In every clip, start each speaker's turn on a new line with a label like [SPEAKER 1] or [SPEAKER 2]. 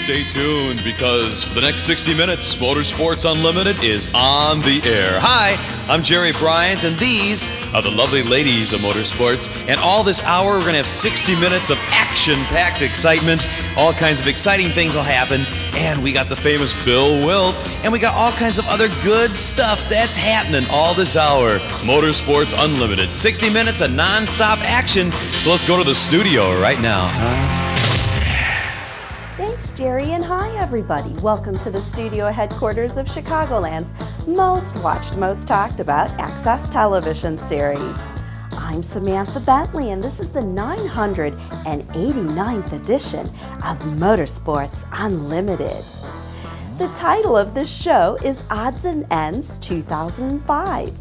[SPEAKER 1] stay tuned because for the next 60 minutes, Motorsports Unlimited is on the air. Hi, I'm Jerry Bryant, and these are the lovely ladies of motorsports. And all this hour, we're going to have 60 minutes of action-packed excitement. All kinds of exciting things will happen. And we got the famous Bill Wildt, and we got all kinds of other good stuff that's happening all this hour. Motorsports Unlimited, 60 minutes of non-stop action. So let's go to the studio right now.
[SPEAKER 2] Thanks, Jerry, and hi, everybody. Welcome to the studio headquarters of Chicagoland's most watched, most talked about Access television series. I'm Samantha Bentley, and this is the 989th edition of Motorsports Unlimited. The title of this show is Odds and Ends 2005.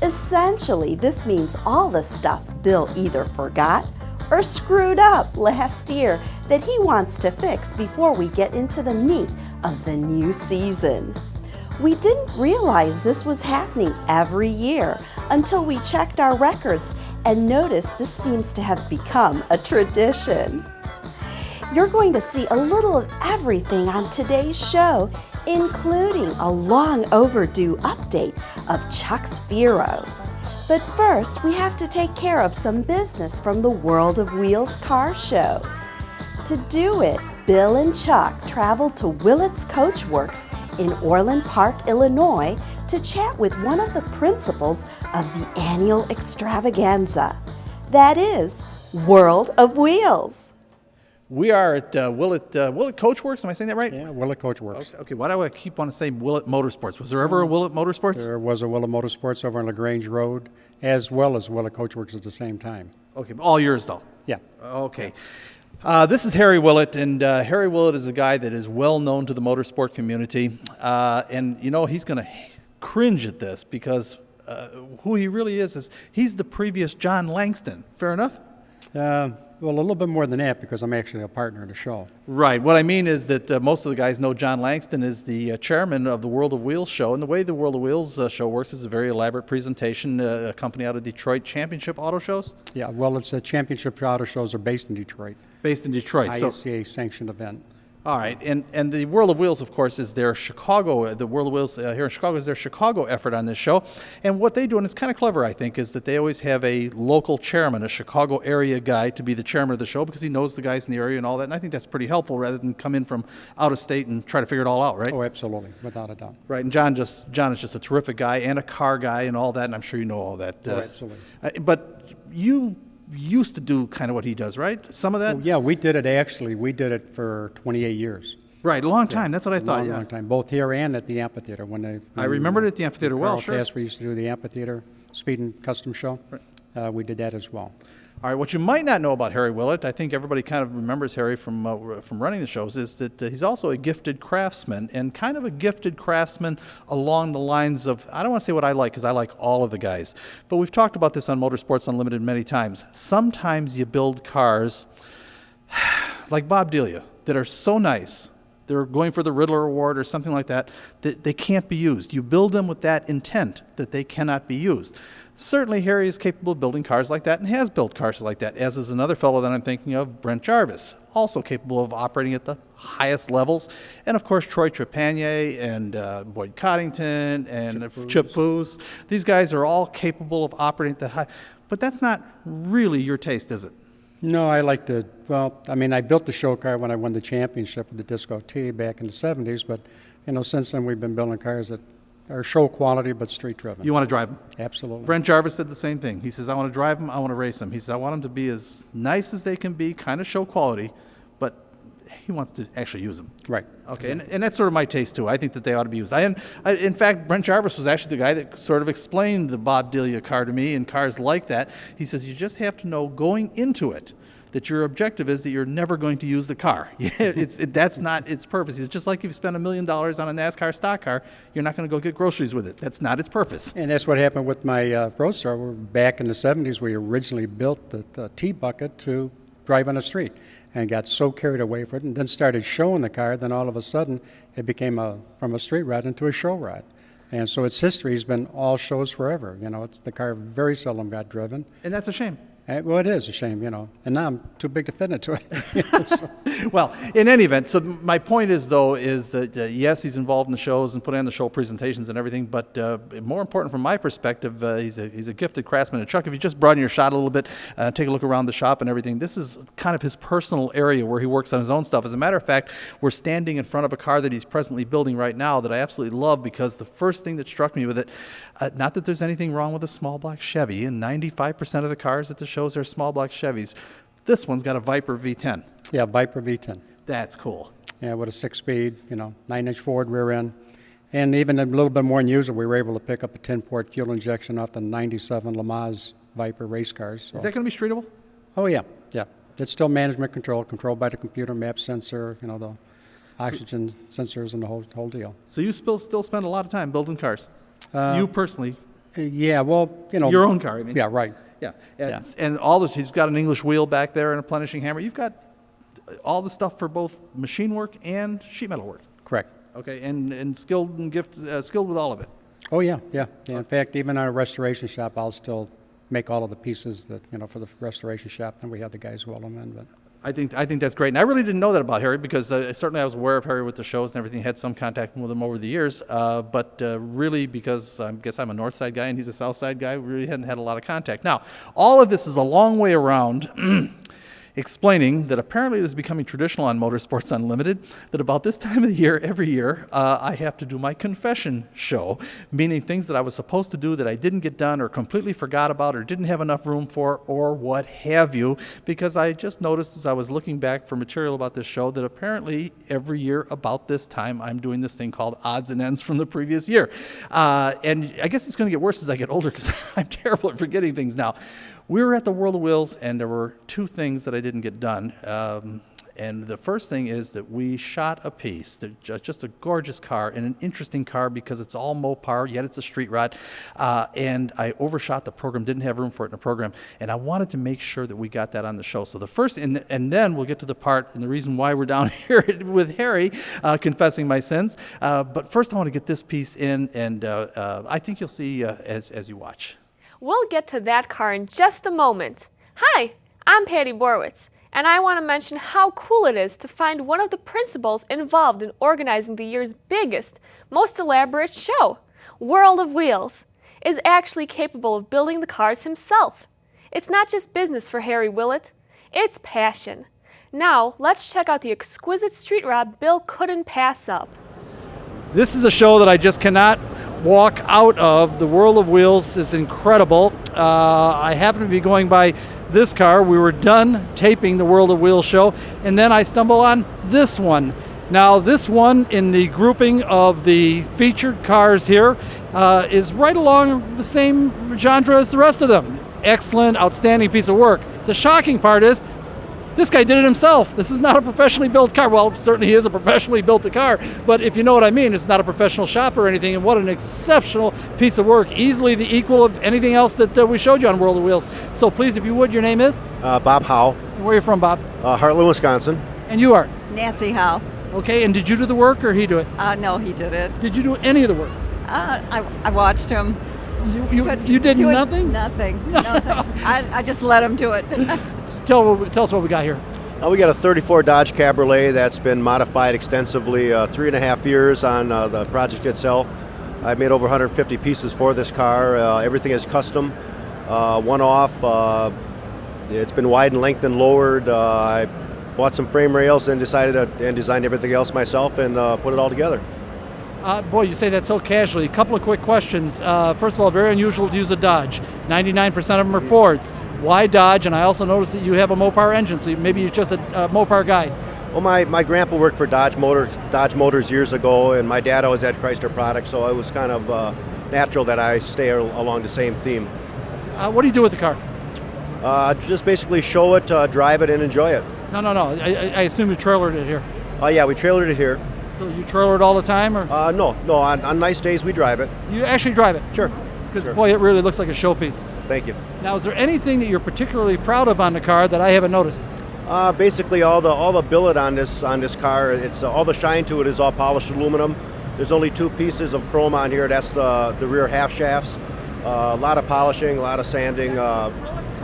[SPEAKER 2] Essentially, this means all the stuff Bill either forgot or screwed up last year that he wants to fix before we get into the meat of the new season. We didn't realize this was happening every year until we checked our records and noticed this seems to have become a tradition. You're going to see a little of everything on today's show, including a long overdue update of Chuck's Fiero. But first, we have to take care of some business from the World of Wheels car show. To do it, Bill and Chuck traveled to Willett's Coachworks in Orland Park, Illinois, to chat with one of the principals of the annual extravaganza. That is, World of Wheels.
[SPEAKER 3] We are at Willett Coachworks. Am I saying that right?
[SPEAKER 4] Yeah, Willett Coachworks.
[SPEAKER 3] Okay. Why do I keep wanting to say Willett Motorsports? Was there ever a Willett Motorsports?
[SPEAKER 4] There was a Willett Motorsports over on LaGrange Road, as well as Willett Coachworks at the same time.
[SPEAKER 3] Okay, all yours though.
[SPEAKER 4] Yeah.
[SPEAKER 3] Okay. This is Harry Willett, and Harry Willett is a guy that is well known to the motorsport community. And you know, he's going to cringe at this because who he really is he's the previous John Langston. Fair enough?
[SPEAKER 4] Well, a little bit more than that because I'm actually a partner in the show.
[SPEAKER 3] Right. What I mean is that most of the guys know John Langston is the chairman of the World of Wheels show. And the way the World of Wheels show works is a very elaborate presentation, a company out of Detroit, Championship Auto Shows?
[SPEAKER 4] Yeah, well, it's the Championship Auto Shows are based in Detroit.
[SPEAKER 3] Based in Detroit.
[SPEAKER 4] ISCA-sanctioned event.
[SPEAKER 3] All right, and the World of Wheels, of course, is their Chicago, the World of Wheels here in Chicago is their Chicago effort on this show. And what they do, and it's kind of clever, I think, is that they always have a local chairman, a Chicago area guy, to be the chairman of the show because he knows the guys in the area and all that. And I think that's pretty helpful rather than come in from out of state and try to figure it all out, right?
[SPEAKER 4] Oh, absolutely, without a doubt.
[SPEAKER 3] Right, and John is just a terrific guy and a car guy and all that, and I'm sure you know all that.
[SPEAKER 4] Oh, absolutely.
[SPEAKER 3] But you used to do kind of what he does, right? Some of that?
[SPEAKER 4] Oh, yeah, we did it actually. We did it for 28 years.
[SPEAKER 3] Right, a long time. That's what I thought.
[SPEAKER 4] Long time, both here and at the amphitheater.
[SPEAKER 3] I remembered it at the amphitheater well, sure.
[SPEAKER 4] We used to do the amphitheater speed and custom show. Right. We did that as well.
[SPEAKER 3] All right, what you might not know about Harry Willett, I think everybody kind of remembers Harry from running the shows, is that he's also a gifted craftsman, and kind of a gifted craftsman along the lines of, I don't want to say what I like, because I like all of the guys, but we've talked about this on Motorsports Unlimited many times. Sometimes you build cars like Bob Delia that are so nice, they're going for the Riddler Award or something like that, that they can't be used. You build them with that intent that they cannot be used. Certainly Harry is capable of building cars like that and has built cars like that, as is another fellow that I'm thinking of, Brent Jarvis, also capable of operating at the highest levels. And of course Troy Trepanier and Boyd Coddington and Chip Booz. These guys are all capable of operating at the high. But that's not really your taste, is it?
[SPEAKER 4] No, I like to, well, I mean, I built the show car when I won the championship with the Disco T back in the 70s, but, you know, since then we've been building cars that are show quality but street driven.
[SPEAKER 3] You want to drive them?
[SPEAKER 4] Absolutely.
[SPEAKER 3] Brent Jarvis said the same thing. He says, I want to drive them, I want to race them. He says, I want them to be as nice as they can be, kind of show quality, but he wants to actually use them.
[SPEAKER 4] Right.
[SPEAKER 3] Okay, and that's sort of my taste too. I think that they ought to be used. In fact, Brent Jarvis was actually the guy that sort of explained the Bob Delia car to me and cars like that. He says, you just have to know going into it that your objective is that you're never going to use the car. That's not its purpose. It's just like if you spend $1 million on a NASCAR stock car, you're not going to go get groceries with it. That's not its purpose.
[SPEAKER 4] And that's what happened with my Roadster. Back in the 70s, we originally built the T-bucket to drive on the street and got so carried away with it and then started showing the car. Then all of a sudden, it became from a street rod into a show rod. And so its history has been all shows forever. You know, the car very seldom got driven.
[SPEAKER 3] And that's a shame.
[SPEAKER 4] Well, it is a shame, and now I'm too big to fit into it. So,
[SPEAKER 3] Well, in any event, so my point is, though, is that yes, he's involved in the shows and putting on the show presentations and everything, but more important from my perspective, he's a gifted craftsman. And Chuck, if you just broaden your shot a little bit, take a look around the shop and everything, this is kind of his personal area where he works on his own stuff. As a matter of fact, we're standing in front of a car that he's presently building right now that I absolutely love, because the first thing that struck me with it, not that there's anything wrong with a small block Chevy, and 95% of the cars at the shows are small block Chevys. This one's got a Viper V10.
[SPEAKER 4] yeah, Viper V10.
[SPEAKER 3] That's cool.
[SPEAKER 4] Yeah, with a 6-speed, 9-inch forward rear end. And even a little bit more unusual, we were able to pick up a 10-port fuel injection off the 97 Le Mans Viper race cars. So.
[SPEAKER 3] Is that going to be streetable?
[SPEAKER 4] Oh, yeah. It's still management controlled by the computer, map sensor, the oxygen sensors and the whole deal.
[SPEAKER 3] So you still spend a lot of time building cars? You personally?
[SPEAKER 4] Yeah, well,
[SPEAKER 3] Your own car, I mean.
[SPEAKER 4] Yeah, right.
[SPEAKER 3] Yeah. And all this, he's got an English wheel back there and a plenishing hammer. You've got all the stuff for both machine work and sheet metal work.
[SPEAKER 4] Correct.
[SPEAKER 3] Okay, and skilled with all of it.
[SPEAKER 4] Oh, yeah. In fact, even our restoration shop, I'll still make all of the pieces that, for the restoration shop, and we have the guys weld them in. But
[SPEAKER 3] I think that's great. And I really didn't know that about Harry, because certainly I was aware of Harry with the shows and everything, had some contact with him over the years. But really, because I guess I'm a north side guy and he's a south side guy, we really hadn't had a lot of contact. Now, all of this is a long way around explaining that apparently it is becoming traditional on Motorsports Unlimited that about this time of the year, every year, I have to do my confession show, meaning things that I was supposed to do that I didn't get done or completely forgot about or didn't have enough room for or what have you, because I just noticed as I was looking back for material about this show that apparently every year about this time I'm doing this thing called odds and ends from the previous year. And I guess it's going to get worse as I get older, because I'm terrible at forgetting things now. We were at the World of Wheels, and there were two things that I didn't get done. And the first thing is that we shot a piece, just a gorgeous car, and an interesting car because it's all Mopar, yet it's a street rod. And I overshot the program, didn't have room for it in the program, and I wanted to make sure that we got that on the show. So the first, and then we'll get to the part, and the reason why we're down here with Harry, confessing my sins. But first I want to get this piece in, and I think you'll see as you watch.
[SPEAKER 5] We'll get to that car in just a moment. Hi, I'm Patty Borwitz, and I want to mention how cool it is to find one of the principals involved in organizing the year's biggest, most elaborate show. World of Wheels is actually capable of building the cars himself. It's not just business for Harry Willett, it's passion. Now, let's check out the exquisite street rod Bill couldn't pass up.
[SPEAKER 3] This is a show that I just cannot walk out of. The World of Wheels is incredible. I happen to be going by this car. We were done taping the World of Wheels show, and then I stumble on this one. Now, this one in the grouping of the featured cars here is right along the same genre as the rest of them. Excellent, outstanding piece of work. The shocking part is, this guy did it himself. This is not a professionally built car. Well, certainly he is a professionally built car, but if you know what I mean, it's not a professional shop or anything, and what an exceptional piece of work. Easily the equal of anything else that we showed you on World of Wheels. So please, if you would, your name is?
[SPEAKER 6] Bob Howe.
[SPEAKER 3] Where are you from, Bob?
[SPEAKER 6] Heartland, Wisconsin.
[SPEAKER 3] And you are?
[SPEAKER 7] Nancy Howe.
[SPEAKER 3] Okay, and did you do the work or he do it?
[SPEAKER 7] No, he did it.
[SPEAKER 3] Did you do any of the work?
[SPEAKER 7] I watched him.
[SPEAKER 3] You did nothing?
[SPEAKER 7] Nothing. I just let him do it.
[SPEAKER 3] Tell us what we got here.
[SPEAKER 6] We got a 34 Dodge Cabriolet that's been modified extensively, 3.5 years on the project itself. I made over 150 pieces for this car. Everything is custom, one-off. It's been widened, lengthened, lowered. I bought some frame rails and designed everything else myself and put it all together.
[SPEAKER 3] Boy, you say that so casually. A couple of quick questions. First of all, very unusual to use a Dodge. 99% of them are Fords. Why Dodge? And I also noticed that you have a Mopar engine, so maybe you're just a Mopar guy.
[SPEAKER 6] Well, my grandpa worked for Dodge Motors years ago, and my dad always had Chrysler products, so it was kind of natural that I stay along the same theme.
[SPEAKER 3] What do you do with the car?
[SPEAKER 6] Just basically show it, drive it, and enjoy it.
[SPEAKER 3] No. I assume you trailered it here.
[SPEAKER 6] Oh, yeah, we trailered it here.
[SPEAKER 3] So you trailer it all the time, or?
[SPEAKER 6] No. On nice days, we drive it.
[SPEAKER 3] You actually drive it?
[SPEAKER 6] Sure.
[SPEAKER 3] Because, boy, it really looks like a showpiece.
[SPEAKER 6] Thank you.
[SPEAKER 3] Now, is there anything that you're particularly proud of on the car that I haven't noticed?
[SPEAKER 6] Basically, all the billet on this car, it's all the shine to it is all polished aluminum. There's only two pieces of chrome on here. That's the rear half shafts. A lot of polishing, a lot of sanding.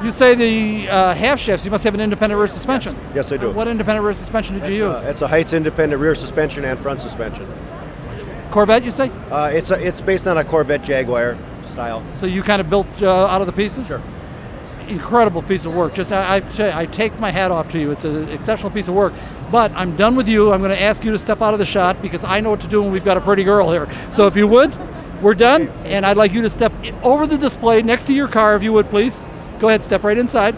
[SPEAKER 3] You say the half shafts, you must have an independent rear suspension.
[SPEAKER 6] Yes, I do.
[SPEAKER 3] What independent rear suspension did you use?
[SPEAKER 6] It's a Heights independent rear suspension and front suspension.
[SPEAKER 3] Corvette, you say?
[SPEAKER 6] It's based on a Corvette Jaguar style.
[SPEAKER 3] So you kind of built out of the pieces?
[SPEAKER 6] Sure.
[SPEAKER 3] Incredible piece of work. Just I take my hat off to you. It's an exceptional piece of work. But I'm done with you. I'm going to ask you to step out of the shot because I know what to do when we've got a pretty girl here. So if you would, we're done. And I'd like you to step over the display next to your car, if you would, please. Go ahead, step right inside.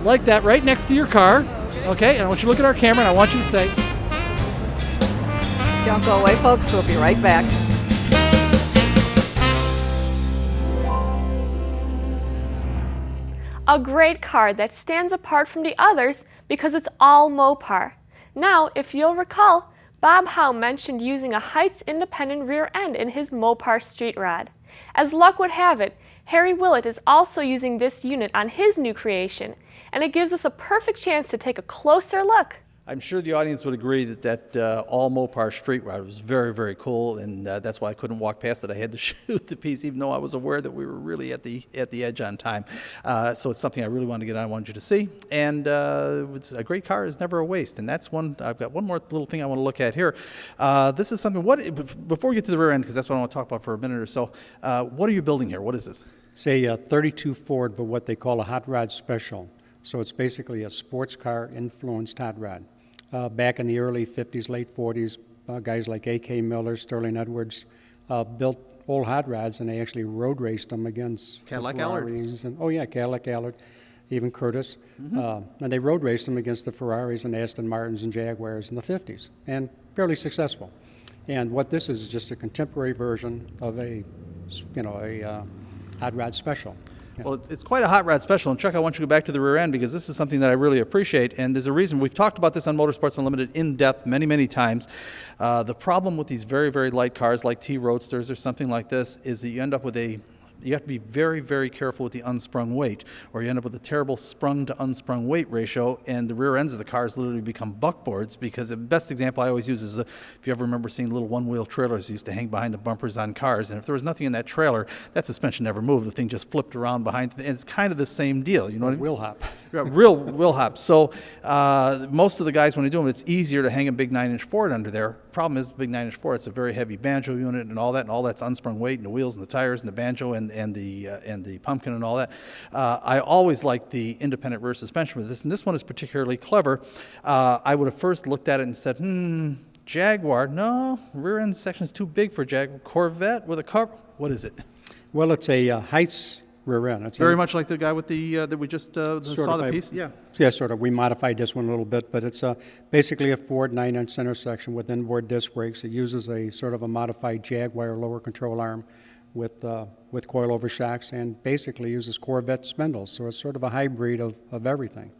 [SPEAKER 3] Like that, right next to your car. Okay, and I want you to look at our camera and I want you to say,
[SPEAKER 7] Don't go away, folks. We'll be right back.
[SPEAKER 5] A great car that stands apart from the others because it's all Mopar. Now, if you'll recall, Bob Howe mentioned using a Heights independent rear end in his Mopar street rod. As luck would have it, Harry Willett is also using this unit on his new creation, and it gives us a perfect chance to take a closer look.
[SPEAKER 3] I'm sure the audience would agree that all Mopar street rod was very, very cool, and that's why I couldn't walk past it. I had to shoot the piece, even though I was aware that we were really at the edge on time. So it's something I really wanted to get on. I wanted you to see, and it's a great car is never a waste. And that's one. I've got one more little thing I want to look at here. This is something. Before we get to the rear end, because that's what I want to talk about for a minute or so. What are you building here? What is this?
[SPEAKER 4] It's a 32 Ford, but what they call a hot rod special. So it's basically a sports car influenced hot rod. Back in the early 50s, late 40s, guys like A.K. Miller, Sterling Edwards built old hot rods, and they actually road raced them against
[SPEAKER 3] Cadillac
[SPEAKER 4] Ferraris. And, oh yeah, Cadillac Allard, even Curtis. And they road raced them against the Ferraris and Aston Martins and Jaguars in the 50s, and fairly successful. And what this is just a contemporary version of a hot rod special. Yeah.
[SPEAKER 3] Well, it's quite a hot rod special. And Chuck, I want you to go back to the rear end because this is something that I really appreciate. And there's a reason. We've talked about this on Motorsports Unlimited in depth many, many times. The problem with these very, very light cars like T-Roadsters or something like this is that you end up with you have to be very, very careful with the unsprung weight, or you end up with a terrible sprung to unsprung weight ratio, and the rear ends of the cars literally become buckboards. Because the best example I always use is if you ever remember seeing little one-wheel trailers that used to hang behind the bumpers on cars, and if there was nothing in that trailer, that suspension never moved. The thing just flipped around behind, and it's kind of the same deal. You know what I mean?
[SPEAKER 4] Wheel hop.
[SPEAKER 3] Real wheel hop. So most of the guys, when they do them, it's easier to hang a big 9-inch Ford under there. Problem is, the big 9-inch Ford, it's a very heavy banjo unit and all that's unsprung weight, and the wheels and the tires and the banjo and the pumpkin and all that. I always like the independent rear suspension with this, and this one is particularly clever. I would have first looked at it and said, Jaguar, no, rear end section is too big for Jaguar. Corvette with a cover, what is it?
[SPEAKER 4] Well, it's a Heights rear end. It's
[SPEAKER 3] Very much like the guy with the that we just saw the piece.
[SPEAKER 4] Yeah, sort of. We modified this one a little bit, but it's basically a Ford 9-inch center section with inboard disc brakes. It uses a sort of a modified Jaguar lower control arm with coilover shocks, and basically uses Corvette spindles. So it's sort of a hybrid of everything.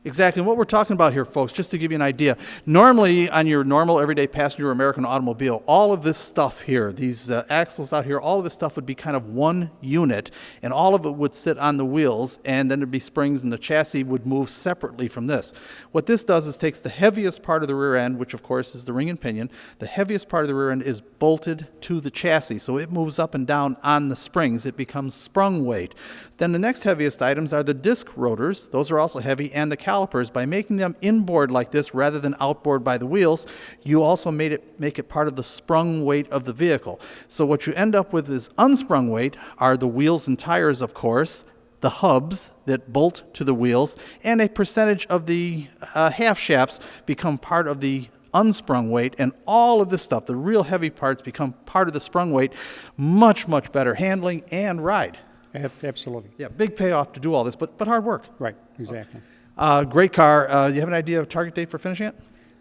[SPEAKER 3] Exactly. And what we're talking about here, folks, just to give you an idea, normally on your normal everyday passenger American automobile, all of this stuff here, these axles out here, all of this stuff would be kind of one unit, and all of it would sit on the wheels, and then there'd be springs, and the chassis would move separately from this. What this does is takes the heaviest part of the rear end, which of course is the ring and pinion. The heaviest part of the rear end is bolted to the chassis, so it moves up and down on the springs. It becomes sprung weight. Then the next heaviest items are the disc rotors. Those are also heavy, and the calipers. By making them inboard like this rather than outboard by the wheels, you also make it part of the sprung weight of the vehicle. So what you end up with is unsprung weight are the wheels and tires, of course, the hubs that bolt to the wheels, and a percentage of the half shafts become part of the unsprung weight, and all of this stuff, the real heavy parts, become part of the sprung weight. Much, much better handling and ride.
[SPEAKER 4] Absolutely.
[SPEAKER 3] Yeah, big payoff to do all this, but hard work.
[SPEAKER 4] Right, exactly.
[SPEAKER 3] Great car. Do you have an idea of target date for finishing it?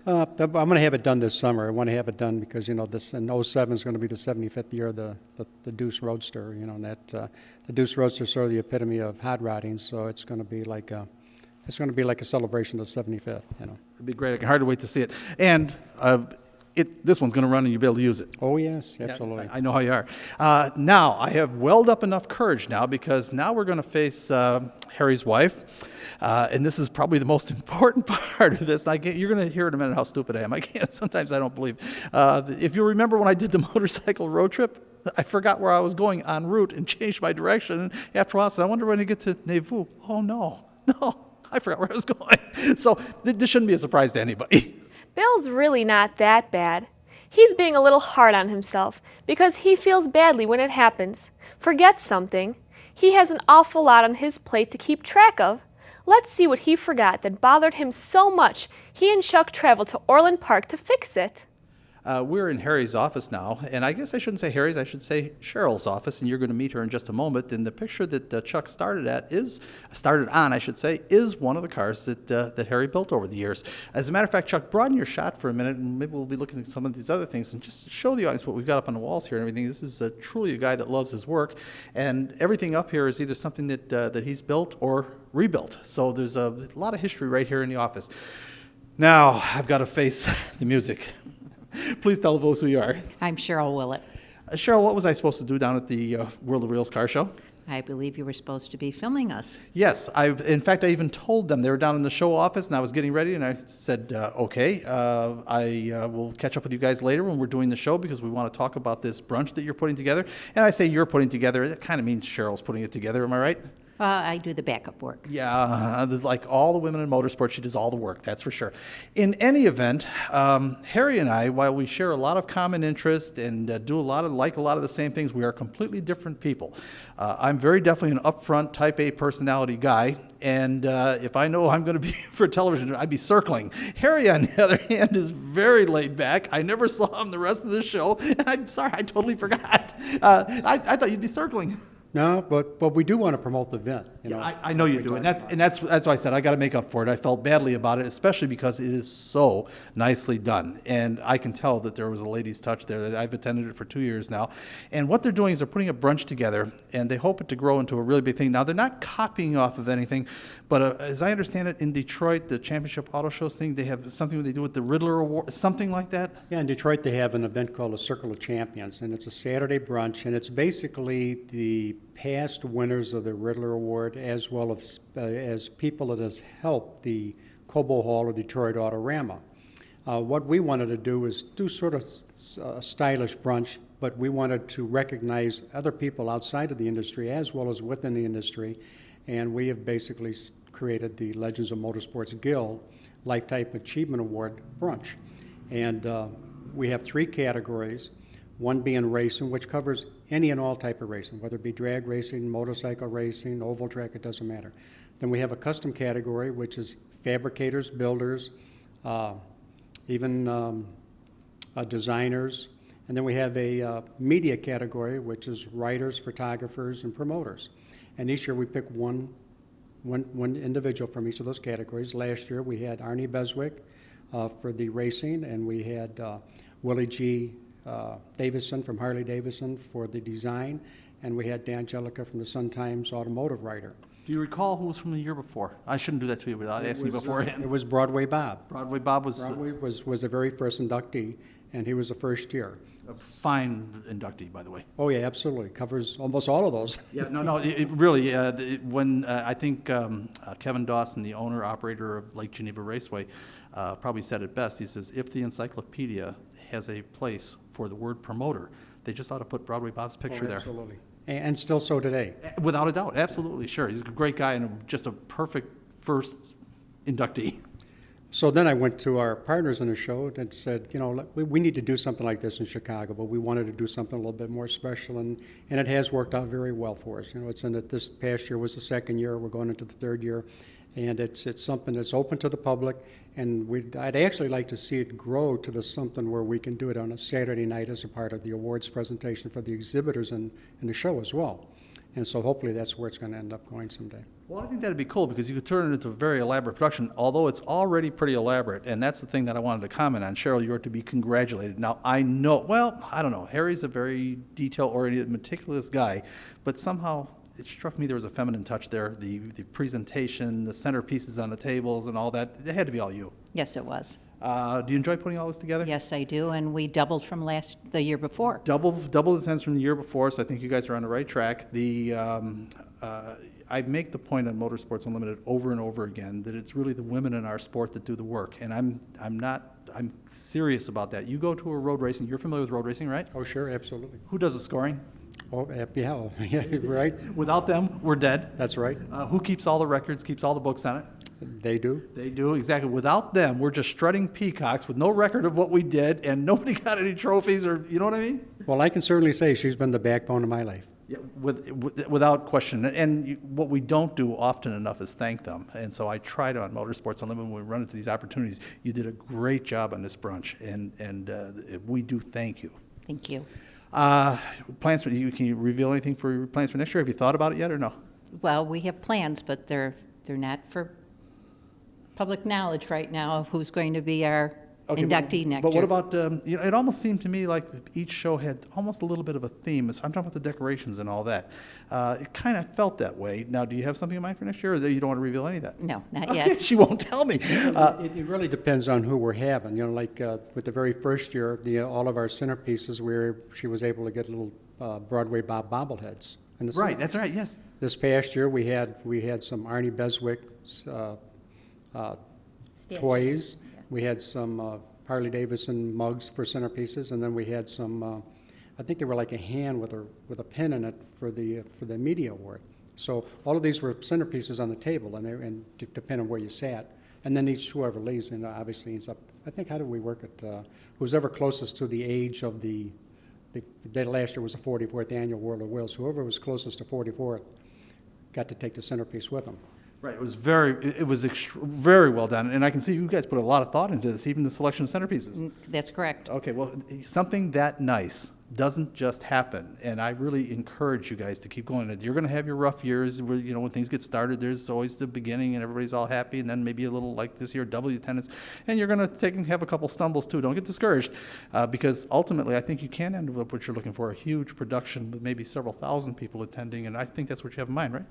[SPEAKER 4] I'm going to have it done this summer. I want to have it done because, this in 07 is going to be the 75th year of the Deuce Roadster, and that the Deuce Roadster is sort of the epitome of hot rodding, so it's going to be like a celebration of the 75th, It'd
[SPEAKER 3] be great. I can hardly wait to see it. And this one's going to run and you'll be able to use it.
[SPEAKER 4] Oh, yes, absolutely.
[SPEAKER 3] Yeah, I know how you are. Now, I have welled up enough courage now because now we're going to face Harry's wife. And this is probably the most important part of this. You're going to hear in a minute how stupid I am. Sometimes I don't believe. If you remember when I did the motorcycle road trip, I forgot where I was going en route and changed my direction. And after a while, I said, I wonder when I get to Nauvoo. Oh, no, I forgot where I was going. So this shouldn't be a surprise to anybody.
[SPEAKER 5] Bill's really not that bad. He's being a little hard on himself because he feels badly when it happens. Forgets something. He has an awful lot on his plate to keep track of. Let's see what he forgot that bothered him so much he and Chuck traveled to Orland Park to fix it.
[SPEAKER 3] We're in Harry's office now, and I guess I shouldn't say Harry's, I should say Cheryl's office, and you're going to meet her in just a moment. And the picture that Chuck started on, is one of the cars that Harry built over the years. As a matter of fact, Chuck, broaden your shot for a minute, and maybe we'll be looking at some of these other things, and just show the audience what we've got up on the walls here and everything. This is truly a guy that loves his work, and everything up here is either something that he's built or rebuilt. So there's a lot of history right here in the office. Now, I've got to face the music. Please tell those who you are.
[SPEAKER 8] I'm Cheryl Willett.
[SPEAKER 3] Cheryl, what was I supposed to do down at the World of Reels car show?
[SPEAKER 8] I believe you were supposed to be filming us.
[SPEAKER 3] Yes. In fact, I even told them. They were down in the show office, and I was getting ready, and I said, okay, I will catch up with you guys later when we're doing the show because we want to talk about this brunch that you're putting together. And I say you're putting together. It kind of means Cheryl's putting it together. Am I right?
[SPEAKER 8] I do the backup work.
[SPEAKER 3] Yeah, like all the women in motorsports, she does all the work, that's for sure. In any event, Harry and I, while we share a lot of common interest and do a lot of the same things, we are completely different people. I'm very definitely an upfront type A personality guy, and if I know I'm going to be for television, I'd be circling. Harry, on the other hand, is very laid back. I never saw him the rest of the show, and I'm sorry, I totally forgot. I thought you'd be circling.
[SPEAKER 4] No, but we do want to promote the event.
[SPEAKER 3] I know you do, and that's why I said I got to make up for it. I felt badly about it, especially because it is so nicely done, and I can tell that there was a lady's touch there. I've attended it for 2 years now, and what they're doing is they're putting a brunch together, and they hope it to grow into a really big thing. Now they're not copying off of anything, but as I understand it, in Detroit, the Championship Auto Shows thing, they have something they do with the Riddler Award, something like that.
[SPEAKER 4] Yeah, in Detroit they have an event called the Circle of Champions, and it's a Saturday brunch, and it's basically the past winners of the Riddler Award as well as people that has helped the Cobo Hall or Detroit Autorama. What we wanted to do is do sort of a stylish brunch, but we wanted to recognize other people outside of the industry as well as within the industry, and we have basically created the Legends of Motorsports Guild Lifetime Achievement Award brunch. And we have 3 categories. One being racing, which covers any and all type of racing, whether it be drag racing, motorcycle racing, oval track, it doesn't matter. Then we have a custom category, which is fabricators, builders, even designers. And then we have a media category, which is writers, photographers, and promoters. And each year we pick one individual from each of those categories. Last year we had Arnie Beswick for the racing, and we had Willie G. Davison from Harley Davidson for the design, and we had Dan Jellica from the Sun-Times automotive writer.
[SPEAKER 3] Do you recall who was from the year before? I shouldn't do that to you without asking you beforehand.
[SPEAKER 4] It was Broadway Bob.
[SPEAKER 3] Broadway Bob was
[SPEAKER 4] the very first inductee, and he was the first year.
[SPEAKER 3] a fine inductee, by the way.
[SPEAKER 4] Oh yeah, absolutely. Covers almost all of those.
[SPEAKER 3] Yeah, no, it really, when I think Kevin Dawson, the owner, operator of Lake Geneva Raceway, probably said it best. He says, if the encyclopedia has a place for the word promoter, they just ought to put Broadway Bob's picture there.
[SPEAKER 4] Absolutely. And still so today.
[SPEAKER 3] Without a doubt, absolutely, sure. He's a great guy and just a perfect first inductee.
[SPEAKER 4] So then I went to our partners in the show and said, you know, we need to do something like this in Chicago, but we wanted to do something a little bit more special, and it has worked out very well for us. You know, it's in it. This past year was the second year. We're going into the third year, and it's something that's open to the public, and I'd actually like to see it grow to something where we can do it on a Saturday night as a part of the awards presentation for the exhibitors in the show as well. And so hopefully that's where it's going to end up going someday.
[SPEAKER 3] Well, I think that'd be cool because you could turn it into a very elaborate production, although it's already pretty elaborate. And that's the thing that I wanted to comment on. Cheryl, you're to be congratulated. Now, I know, well, I don't know. Harry's a very detail-oriented, meticulous guy, but somehow it struck me there was a feminine touch there. The presentation, the centerpieces on the tables and all that, it had to be all you.
[SPEAKER 8] Yes, it was.
[SPEAKER 3] Do you enjoy putting all this together?
[SPEAKER 8] Yes, I do, and we doubled from the year before.
[SPEAKER 3] Double the attendance from the year before, so I think you guys are on the right track. I make the point on Motorsports Unlimited over and over again that it's really the women in our sport that do the work, and I'm not I'm serious about that. You go to a road racing, you're familiar with road racing, right?
[SPEAKER 4] Oh, sure, absolutely.
[SPEAKER 3] Who does the scoring?
[SPEAKER 4] Oh, yeah, yeah, right.
[SPEAKER 3] Without them, we're dead.
[SPEAKER 4] That's right.
[SPEAKER 3] Who keeps all the records, keeps all the books on it?
[SPEAKER 4] They do.
[SPEAKER 3] They do, exactly. Without them, we're just strutting peacocks with no record of what we did, and nobody got any trophies, or you know what I mean?
[SPEAKER 4] Well, I can certainly say she's been the backbone of my life.
[SPEAKER 3] Yeah, without question. And what we don't do often enough is thank them. And so I try to on Motorsports Unlimited when we run into these opportunities. You did a great job on this brunch, and we do thank you.
[SPEAKER 8] Thank you.
[SPEAKER 3] Plans for you? Can you reveal anything for your plans for next year? Have you thought about it yet, or no?
[SPEAKER 8] Well, we have plans, but they're not for public knowledge right now of who's going to be our inductee next
[SPEAKER 3] but
[SPEAKER 8] year.
[SPEAKER 3] what about, it almost seemed to me like each show had almost a little bit of a theme. So I'm talking about the decorations and all that. It kind of felt that way. Now, do you have something in mind for next year, or you don't want to reveal any of that?
[SPEAKER 8] No, not
[SPEAKER 3] Okay,
[SPEAKER 8] yet.
[SPEAKER 3] she won't tell me.
[SPEAKER 4] It really depends on who we're having. Like with the very first year, all of our centerpieces, she was able to get little Broadway Bob bobbleheads. And
[SPEAKER 3] Right, that's right, yes.
[SPEAKER 4] This past year, we had some Arnie Beswick's toys. We had some Harley Davidson mugs for centerpieces, and then we had some. I think they were like a hand with a pin in it for the media award. So all of these were centerpieces on the table, and depending on where you sat, and then whoever leaves, and obviously ends up. I think how did we work it? Who's ever closest to the age of the last year was the 44th annual World of Wheels. Whoever was closest to 44th got to take the centerpiece with them.
[SPEAKER 3] Right, it was very well done, and I can see you guys put a lot of thought into this, even the selection of centerpieces.
[SPEAKER 8] That's correct.
[SPEAKER 3] Okay, well, something that nice doesn't just happen, and I really encourage you guys to keep going. You're going to have your rough years, where, when things get started. There's always the beginning, and everybody's all happy, and then maybe a little like this year, double the attendance, and you're going to have a couple stumbles too. Don't get discouraged, because ultimately, I think you can end up what you're looking for, a huge production with maybe several thousand people attending, and I think that's what you have in mind, right?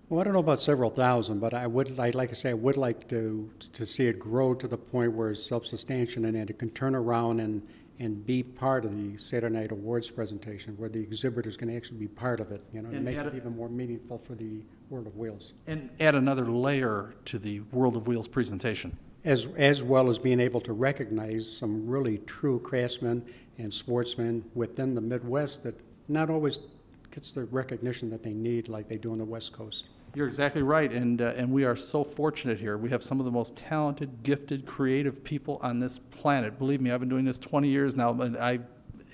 [SPEAKER 4] Well, I don't know about several thousand, but I would like to see it grow to the point where it's self-sustaining and it can turn around and be part of the Saturday Night Awards presentation, where the exhibitors can actually be part of it, and make it even more meaningful for the World of Wheels.
[SPEAKER 3] And add another layer to the World of Wheels presentation.
[SPEAKER 4] As well as being able to recognize some really true craftsmen and sportsmen within the Midwest that not always gets the recognition that they need like they do on the West Coast.
[SPEAKER 3] You're exactly right, and we are so fortunate here. We have some of the most talented, gifted, creative people on this planet. Believe me, I've been doing this 20 years now, and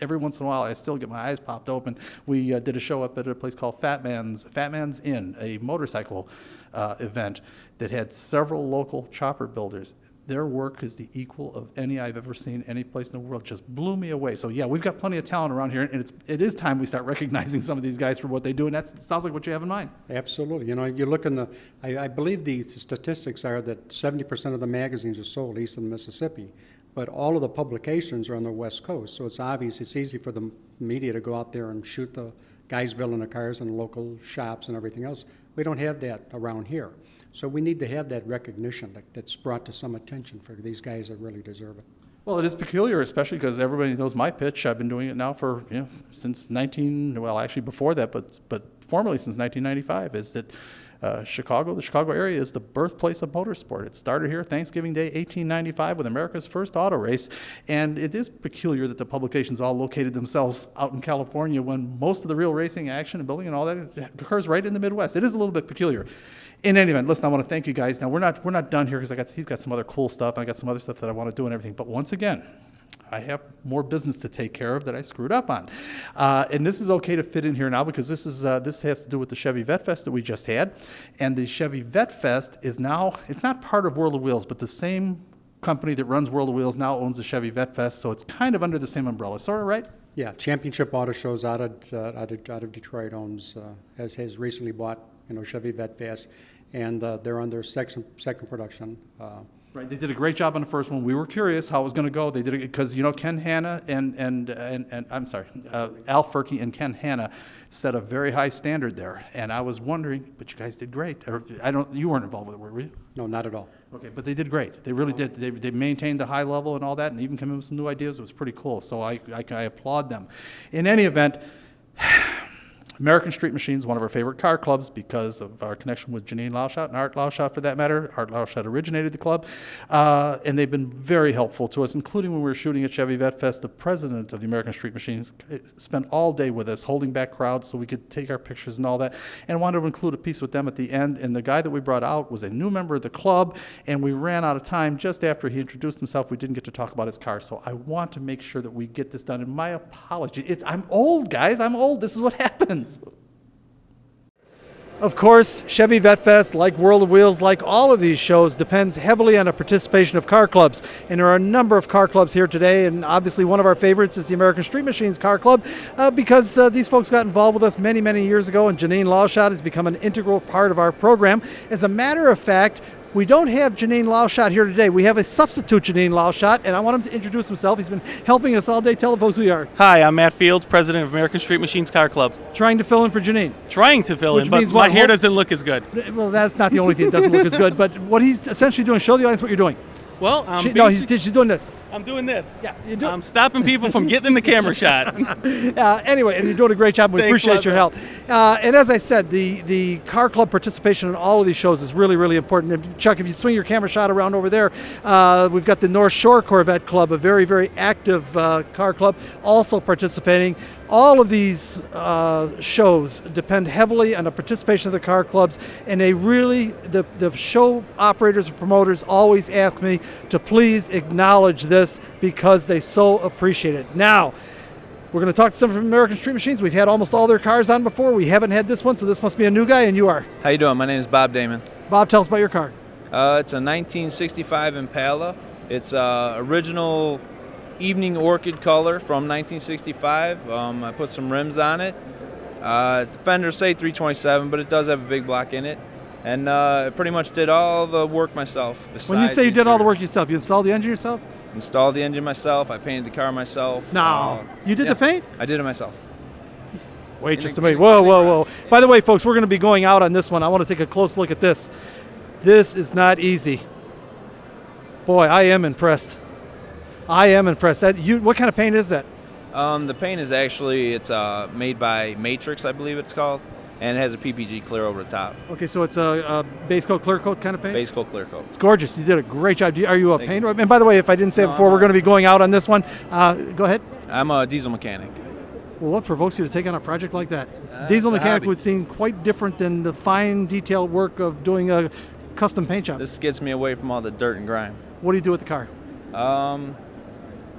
[SPEAKER 3] every once in a while I still get my eyes popped open. We did a show up at a place called Fat Man's Inn, a motorcycle event that had several local chopper builders. Their work is the equal of any I've ever seen any place in the world. Just blew me away. So yeah, we've got plenty of talent around here, and it is time we start recognizing some of these guys for what they do, and that sounds like what you have in mind.
[SPEAKER 4] Absolutely. You look I believe the statistics are that 70% of the magazines are sold east of the Mississippi, but all of the publications are on the West Coast. So it's obvious, it's easy for the media to go out there and shoot the guys building the cars in the local shops and everything else. We don't have that around here. So we need to have that recognition that's brought to some attention for these guys that really deserve it.
[SPEAKER 3] Well, it is peculiar, especially because everybody knows my pitch. I've been doing it now for since before that, but formally since 1995. Is that the Chicago area is the birthplace of motorsport. It started here Thanksgiving Day, 1895, with America's first auto race, and it is peculiar that the publications all located themselves out in California when most of the real racing action and building and all that occurs right in the Midwest. It is a little bit peculiar. In any event, listen, I want to thank you guys. Now, we're not done here because he's got some other cool stuff, and I got some other stuff that I want to do and everything. But once again, I have more business to take care of that I screwed up on. And this is okay to fit in here now because this has to do with the Chevy Vet Fest that we just had. And the Chevy Vet Fest is now, it's not part of World of Wheels, but the same company that runs World of Wheels now owns the Chevy Vet Fest, so it's kind of under the same umbrella. Sort of, right? Yeah,
[SPEAKER 4] Championship Auto Shows out of Detroit owns, has recently bought Chevy Vet Fest, and they're on their second production.
[SPEAKER 3] Right, they did a great job on the first one. We were curious how it was going to go. They did it because Ken Hanna and Al Furkey and Ken Hanna set a very high standard there, and I was wondering, but you guys did great. You weren't involved with it, were you?
[SPEAKER 4] No, not at all.
[SPEAKER 3] Okay, but they did great. They really did. They maintained the high level and all that, and even came in with some new ideas. It was pretty cool. So I applaud them. In any event, American Street Machines, one of our favorite car clubs because of our connection with Janine Lauschat and Art Lauschat for that matter. Art Lauschat originated the club, and they've been very helpful to us, including when we were shooting at Chevy Vet Fest. The president of the American Street Machines spent all day with us, holding back crowds so we could take our pictures and all that, and wanted to include a piece with them at the end. And the guy that we brought out was a new member of the club, and we ran out of time just after he introduced himself. We didn't get to talk about his car, so I want to make sure that we get this done. And my apology. I'm old, guys. I'm old. This is what happens. Of course, Chevy Vet Fest, like World of Wheels, like all of these shows, depends heavily on the participation of car clubs. And there are a number of car clubs here today, and obviously one of our favorites is the American Street Machines Car Club because these folks got involved with us many, many years ago, and Janine Lauschat has become an integral part of our program. As a matter of fact, we don't have Janine Lauschat here today. We have a substitute Janine Lauschat, and I want him to introduce himself. He's been helping us all day. Tell the folks who you are.
[SPEAKER 9] Hi, I'm Matt Fields, president of American Street Machines Car Club.
[SPEAKER 3] Trying to fill in for Janine.
[SPEAKER 9] Trying to fill
[SPEAKER 3] Which
[SPEAKER 9] in, but
[SPEAKER 3] means
[SPEAKER 9] my
[SPEAKER 3] what?
[SPEAKER 9] hair doesn't look as good.
[SPEAKER 3] Well, that's not the only thing that doesn't look as good, but what he's essentially doing, show the audience what you're doing.
[SPEAKER 9] Well,
[SPEAKER 3] She's doing this.
[SPEAKER 9] I'm doing this.
[SPEAKER 3] Yeah, you do.
[SPEAKER 9] I'm stopping people from getting in the camera shot.
[SPEAKER 3] Anyway, and you're doing a great job. We
[SPEAKER 9] Thanks
[SPEAKER 3] appreciate
[SPEAKER 9] a
[SPEAKER 3] your
[SPEAKER 9] lot,
[SPEAKER 3] help. And as I said, the car club participation in all of these shows is really, really important. And Chuck, if you swing your camera shot around over there, we've got the North Shore Corvette Club, a very, very active car club, also participating. All of these shows depend heavily on the participation of the car clubs, and they really, the show operators and promoters always ask me to please acknowledge this because they so appreciate it. Now, we're going to talk to some from American Street Machines. We've had almost all their cars on before. We haven't had this one, so this must be a new guy, and you are.
[SPEAKER 10] How you doing? My name is Bob Damon.
[SPEAKER 3] Bob, tell us about your car.
[SPEAKER 10] It's a 1965 Impala. It's original evening orchid color from 1965. I put some rims on it. The fenders say 327, but it does have a big block in it. And I pretty much did all the work myself.
[SPEAKER 3] When you say you did all the work yourself, you installed the engine yourself?
[SPEAKER 10] Installed the engine myself. I painted the car myself.
[SPEAKER 3] No. You did the paint?
[SPEAKER 10] I did it myself.
[SPEAKER 3] Wait just a minute. Whoa, whoa, whoa. By the way, folks, we're going to be going out on this one. I want to take a close look at this. This is not easy. Boy, I am impressed. I am impressed. What kind of paint is that?
[SPEAKER 10] The paint is actually, it's made by Matrix, I believe it's called. And it has a PPG clear over the top.
[SPEAKER 3] Okay, so it's a base coat, clear coat kind of paint?
[SPEAKER 10] Base coat, clear coat.
[SPEAKER 3] It's gorgeous. You did a great job. Are you a painter? And by the way, if I didn't say it before, we're going to be going out on this one. Go ahead.
[SPEAKER 10] I'm a diesel mechanic.
[SPEAKER 3] Well, what provokes you to take on a project like that? Diesel mechanic would seem quite different than the fine detailed work of doing a custom paint job.
[SPEAKER 10] This gets me away from all the dirt and grime.
[SPEAKER 3] What do you do with the car?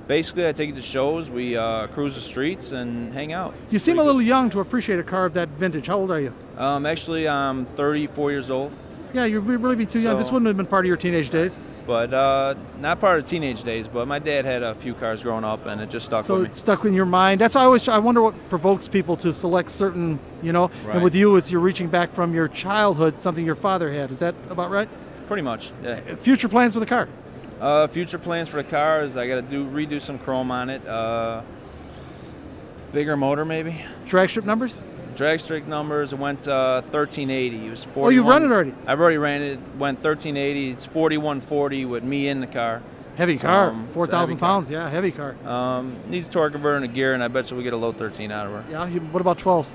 [SPEAKER 10] Basically, I take it to shows. We cruise the streets and hang out.
[SPEAKER 3] You seem a little young to appreciate a car of that vintage. How old are you?
[SPEAKER 10] Actually, I'm 34 years old.
[SPEAKER 3] Yeah, you'd really be too young. This wouldn't have been part of your teenage days.
[SPEAKER 10] But not part of teenage days, but my dad had a few cars growing up, and it just stuck with me.
[SPEAKER 3] So it stuck in your mind. That's why I wonder what provokes people to select certain,
[SPEAKER 10] Right.
[SPEAKER 3] And with you, it's you're reaching back from your childhood, something your father had. Is that about right?
[SPEAKER 10] Pretty much, yeah.
[SPEAKER 3] Future plans for the car?
[SPEAKER 10] Future plans for the car is I got to redo some chrome on it. Bigger motor, maybe.
[SPEAKER 3] Drag strip numbers?
[SPEAKER 10] Drag strip numbers. It went 1380. It was 41.
[SPEAKER 3] Oh, you've run it already?
[SPEAKER 10] I've already ran it. Went 1380. It's 4140 with me in the car.
[SPEAKER 3] Heavy car, 4,000
[SPEAKER 10] 4,000
[SPEAKER 3] pounds. Yeah, heavy car.
[SPEAKER 10] Needs a torque converter and a gear, and I bet you we get a low 13 out of her.
[SPEAKER 3] Yeah. What about 12s?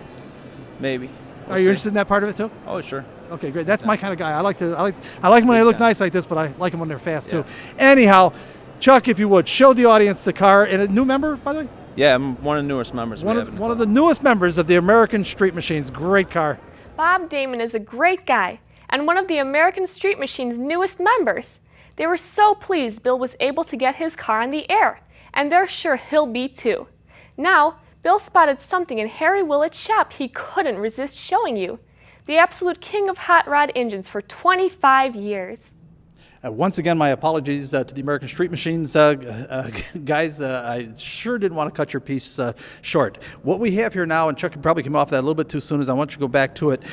[SPEAKER 10] Maybe.
[SPEAKER 3] Are you interested in that part of it too?
[SPEAKER 10] Oh, sure.
[SPEAKER 3] Okay, great. That's my kind of guy. I like them when they look nice like this, but I like them when they're fast too. Anyhow, Chuck, if you would show the audience the car. And a new member, by the way.
[SPEAKER 10] Yeah, I'm one of the newest members.
[SPEAKER 3] One of the newest members of the American Street Machines. Great car.
[SPEAKER 5] Bob Damon is a great guy and one of the American Street Machines' newest members. They were so pleased Bill was able to get his car on the air, and they're sure he'll be too. Now, Bill spotted something in Harry Willett's shop he couldn't resist showing you. The absolute king of hot rod engines for 25 years.
[SPEAKER 3] Once again, my apologies to the American Street Machines guys. I sure didn't want to cut your piece short. What we have here now, and Chuck probably came off that a little bit too soon, is I want you to go back to it.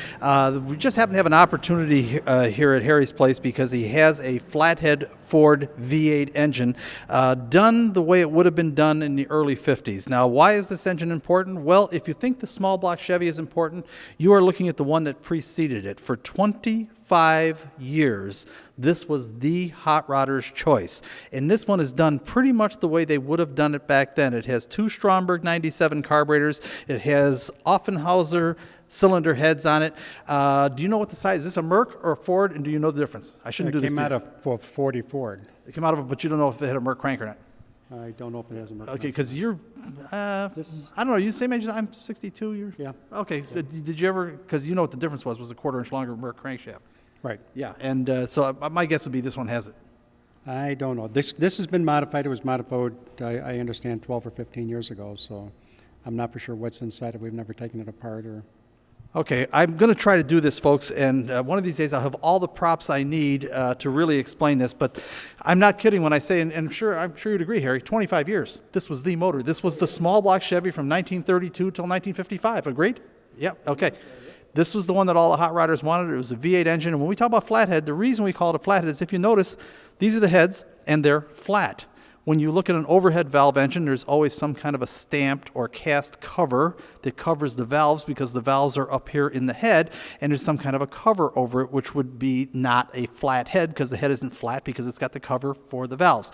[SPEAKER 3] We just happen to have an opportunity here at Harry's place because he has a flathead Ford V8 engine, done the way it would have been done in the early 50s. Now, why is this engine important? Well, if you think the small block Chevy is important, you are looking at the one that preceded it. For 25 years, this was the hot rodder's choice. And this one is done pretty much the way they would have done it back then. It has two Stromberg 97 carburetors. It has Offenhauser cylinder heads on it. Do you know what the size is? Is this a Merc or a Ford? And do you know the difference? I shouldn't do this.
[SPEAKER 4] It came out of 40 Ford.
[SPEAKER 3] It came out of it, but you don't know if it had a Merc crank or not.
[SPEAKER 4] I don't know if it has a Merc.
[SPEAKER 3] Okay, because you're, I don't know, you the same age as I'm 62 years?
[SPEAKER 4] Yeah.
[SPEAKER 3] Okay, so did you ever, because you know what the difference was a quarter inch longer Merc crankshaft.
[SPEAKER 4] Right.
[SPEAKER 3] Yeah, and so my guess would be this one has it.
[SPEAKER 4] I don't know. This has been modified. It was modified, I understand, 12 or 15 years ago, so I'm not for sure what's inside it. We've never taken it apart or...
[SPEAKER 3] Okay, I'm going to try to do this, folks, and one of these days I'll have all the props I need to really explain this, but I'm not kidding when I say, and I'm sure you'd agree, Harry, 25 years. This was the motor. This was the small block Chevy from 1932 till 1955. Agreed? Yep, okay. This was the one that all the hot rodders wanted. It was a V8 engine, and when we talk about flathead, the reason we call it a flathead is if you notice, these are the heads, and they're flat. When you look at an overhead valve engine, there's always some kind of a stamped or cast cover that covers the valves because the valves are up here in the head, and there's some kind of a cover over it, which would be not a flat head because the head isn't flat because it's got the cover for the valves.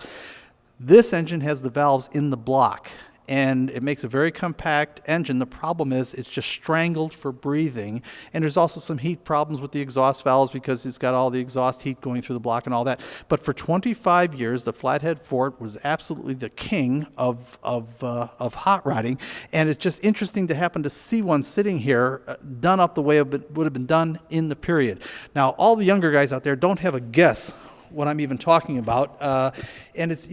[SPEAKER 3] This engine has the valves in the block, and it makes a very compact engine. The problem is it's just strangled for breathing, and there's also some heat problems with the exhaust valves because it's got all the exhaust heat going through the block and all that. But for 25 years, the flathead Ford was absolutely the king of hot rodding, and it's just interesting to happen to see one sitting here done up the way it would have been done in the period. Now, all the younger guys out there don't have a guess what I'm even talking about, and it's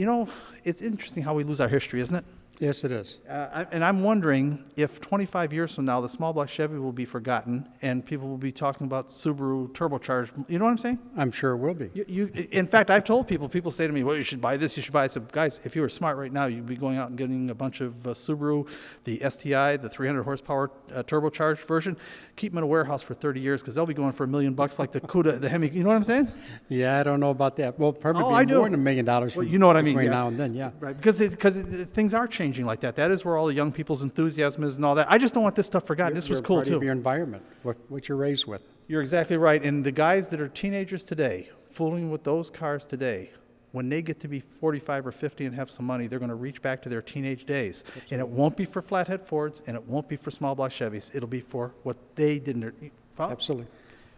[SPEAKER 3] interesting how we lose our history, isn't it?
[SPEAKER 4] Yes, it is.
[SPEAKER 3] And I'm wondering if 25 years from now, the small block Chevy will be forgotten and people will be talking about Subaru turbocharged. You know what I'm saying?
[SPEAKER 4] I'm sure it will be.
[SPEAKER 3] In fact, I've told people say to me, well, you should buy this, you should buy it. I said, guys, if you were smart right now, you'd be going out and getting a bunch of Subaru, the STI, the 300 horsepower turbocharged version. Keep them in a warehouse for 30 years because they'll be going for $1 million like the Cuda, the Hemi. You know what I'm saying?
[SPEAKER 4] Yeah, I don't know about that. Well, probably more than $1 million
[SPEAKER 3] well, you know what I mean,
[SPEAKER 4] between now and then, yeah.
[SPEAKER 3] Right, because things are changing like that. That is where all the young people's enthusiasm is and all that. I just don't want this stuff forgotten. This was cool,
[SPEAKER 4] part
[SPEAKER 3] too.
[SPEAKER 4] Of your environment, what you're raised with.
[SPEAKER 3] You're exactly right. And the guys that are teenagers today, fooling with those cars today, when they get to be 45 or 50 and have some money, they're going to reach back to their teenage days. Absolutely. And it won't be for flathead Fords, and it won't be for small block Chevys. It'll be for what they didn't. Follow?
[SPEAKER 4] Absolutely.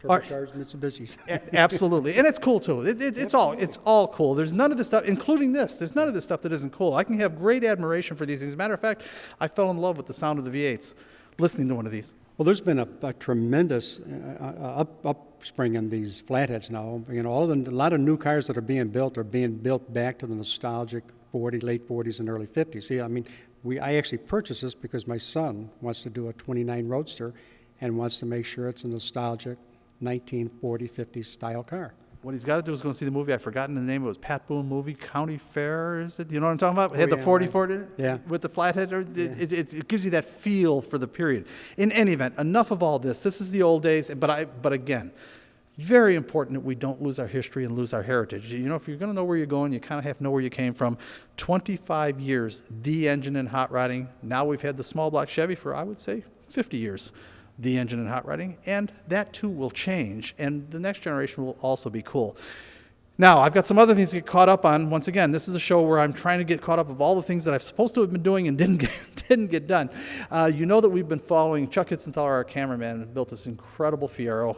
[SPEAKER 4] Turbocharged Mitsubishis.
[SPEAKER 3] Absolutely. And it's cool, too. It's all cool. There's none of this stuff, including this. There's none of this stuff that isn't cool. I can have great admiration for these things. As a matter of fact, I fell in love with the sound of the V8s listening to one of these.
[SPEAKER 4] Well, there's been a tremendous upspring in these flatheads now. You know, a lot of new cars that are being built back to the nostalgic late 40s and early 50s. See, I mean, I actually purchased this because my son wants to do a 29 Roadster and wants to make sure it's a nostalgic 1940, 50 style car.
[SPEAKER 3] What he's got to do is go and see the movie. I've forgotten the name. It was Pat Boone movie, County Fair, is it? You know what I'm talking about? It had the 44 in it?
[SPEAKER 4] Yeah.
[SPEAKER 3] With the flathead. It gives you that feel for the period. In any event, enough of all this. This is the old days, but again, very important that we don't lose our history and lose our heritage. You know, if you're going to know where you're going, you kind of have to know where you came from. 25 years, the engine in hot rodding. Now we've had the small block Chevy for, I would say, 50 years. The engine in hot rodding, and that too will change, and the next generation will also be cool. Now, I've got some other things to get caught up on. Once again, this is a show where I'm trying to get caught up of all the things that I'm supposed to have been doing and didn't get done. You know that we've been following Chuck Itzenthaler, our cameraman, built this incredible Fiero,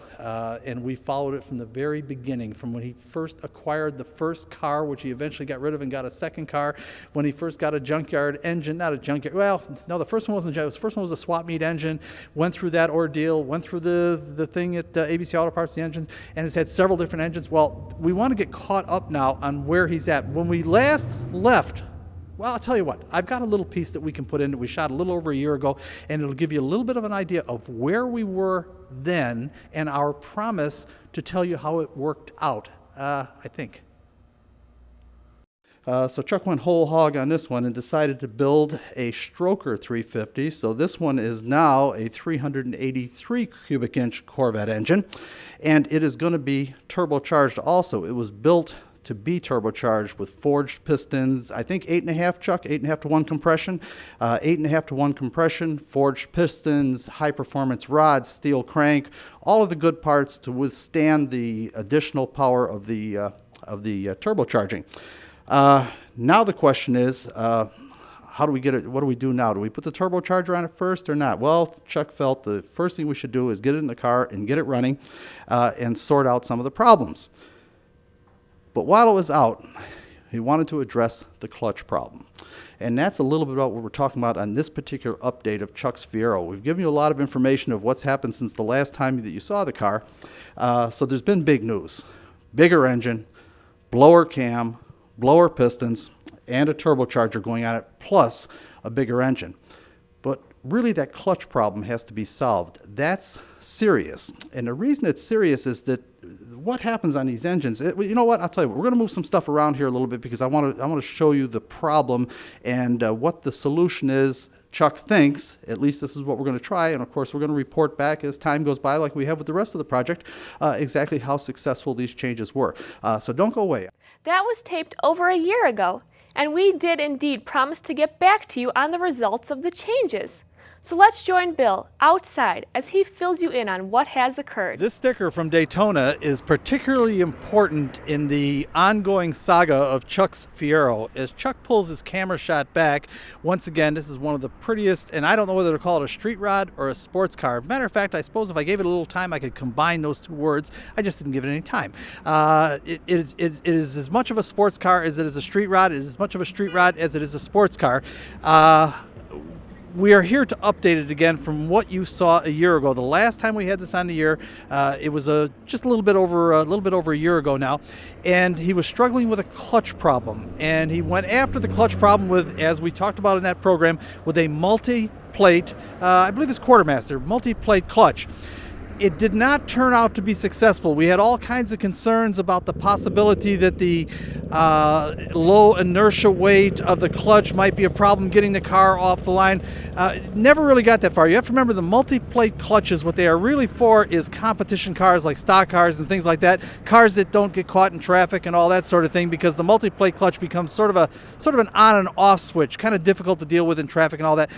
[SPEAKER 3] and we followed it from the very beginning, from when he first acquired the first car, which he eventually got rid of and got a second car, when he first got a junkyard engine, not a junkyard, well, no, the first one wasn't a junkyard, the first one was a swap meet engine, went through that ordeal, went through the thing at ABC Auto Parts, the engine, and has had several different engines. Well, we want to get caught up now on where he's at. When we last left, well, I'll tell you what, I've got a little piece that we can put in that we shot a little over a year ago, and it'll give you a little bit of an idea of where we were then and our promise to tell you how it worked out, I think. So Chuck went whole hog on this one and decided to build a stroker 350. So this one is now a 383 cubic inch Corvette engine, and it is going to be turbocharged also. It was built to be turbocharged with forged pistons. I think 8.5, Chuck, 8.5 to 1 compression, 8.5 to 1 compression, forged pistons, high performance rods, steel crank, all of the good parts to withstand the additional power of the turbocharging. Now the question is, how do we get it? What do we do now? Do we put the turbocharger on it first or not? Well, Chuck felt the first thing we should do is get it in the car and get it running and sort out some of the problems. But while it was out, he wanted to address the clutch problem. And that's a little bit about what we're talking about on this particular update of Chuck's Fiero. We've given you a lot of information of what's happened since the last time that you saw the car. So there's been big news. Bigger engine, blower cam, blower pistons, and a turbocharger going on it, plus a bigger engine. But really that clutch problem has to be solved. That's serious. And the reason it's serious is that what happens on these engines, you know what, I'll tell you what, we're going to move some stuff around here a little bit because I want to show you the problem and what the solution is. Chuck thinks, at least this is what we're going to try, and of course we're going to report back as time goes by like we have with the rest of the project, exactly how successful these changes were. So don't go away.
[SPEAKER 5] That was taped over a year ago, and we did indeed promise to get back to you on the results of the changes. So let's join Bill outside as he fills you in on what has occurred.
[SPEAKER 3] This sticker from Daytona is particularly important in the ongoing saga of Chuck's Fiero. As Chuck pulls his camera shot back, once again, this is one of the prettiest, and I don't know whether to call it a street rod or a sports car. Matter of fact, I suppose if I gave it a little time, I could combine those two words. I just didn't give it any time. It is as much of a sports car as it is a street rod. It is as much of a street rod as it is a sports car. We are here to update it again from what you saw a year ago. The last time we had this on the air, it was just a little bit over a year ago now, and he was struggling with a clutch problem. And he went after the clutch problem with, as we talked about in that program, with a multi-plate, I believe it's Quartermaster, multi-plate clutch. It did not turn out to be successful. We had all kinds of concerns about the possibility that the low inertia weight of the clutch might be a problem getting the car off the line. Never really got that far. You have to remember the multi-plate clutches, what they are really for is competition cars like stock cars and things like that, cars that don't get caught in traffic and all that sort of thing, because the multi-plate clutch becomes sort of an on and off switch, kind of difficult to deal with in traffic and all that.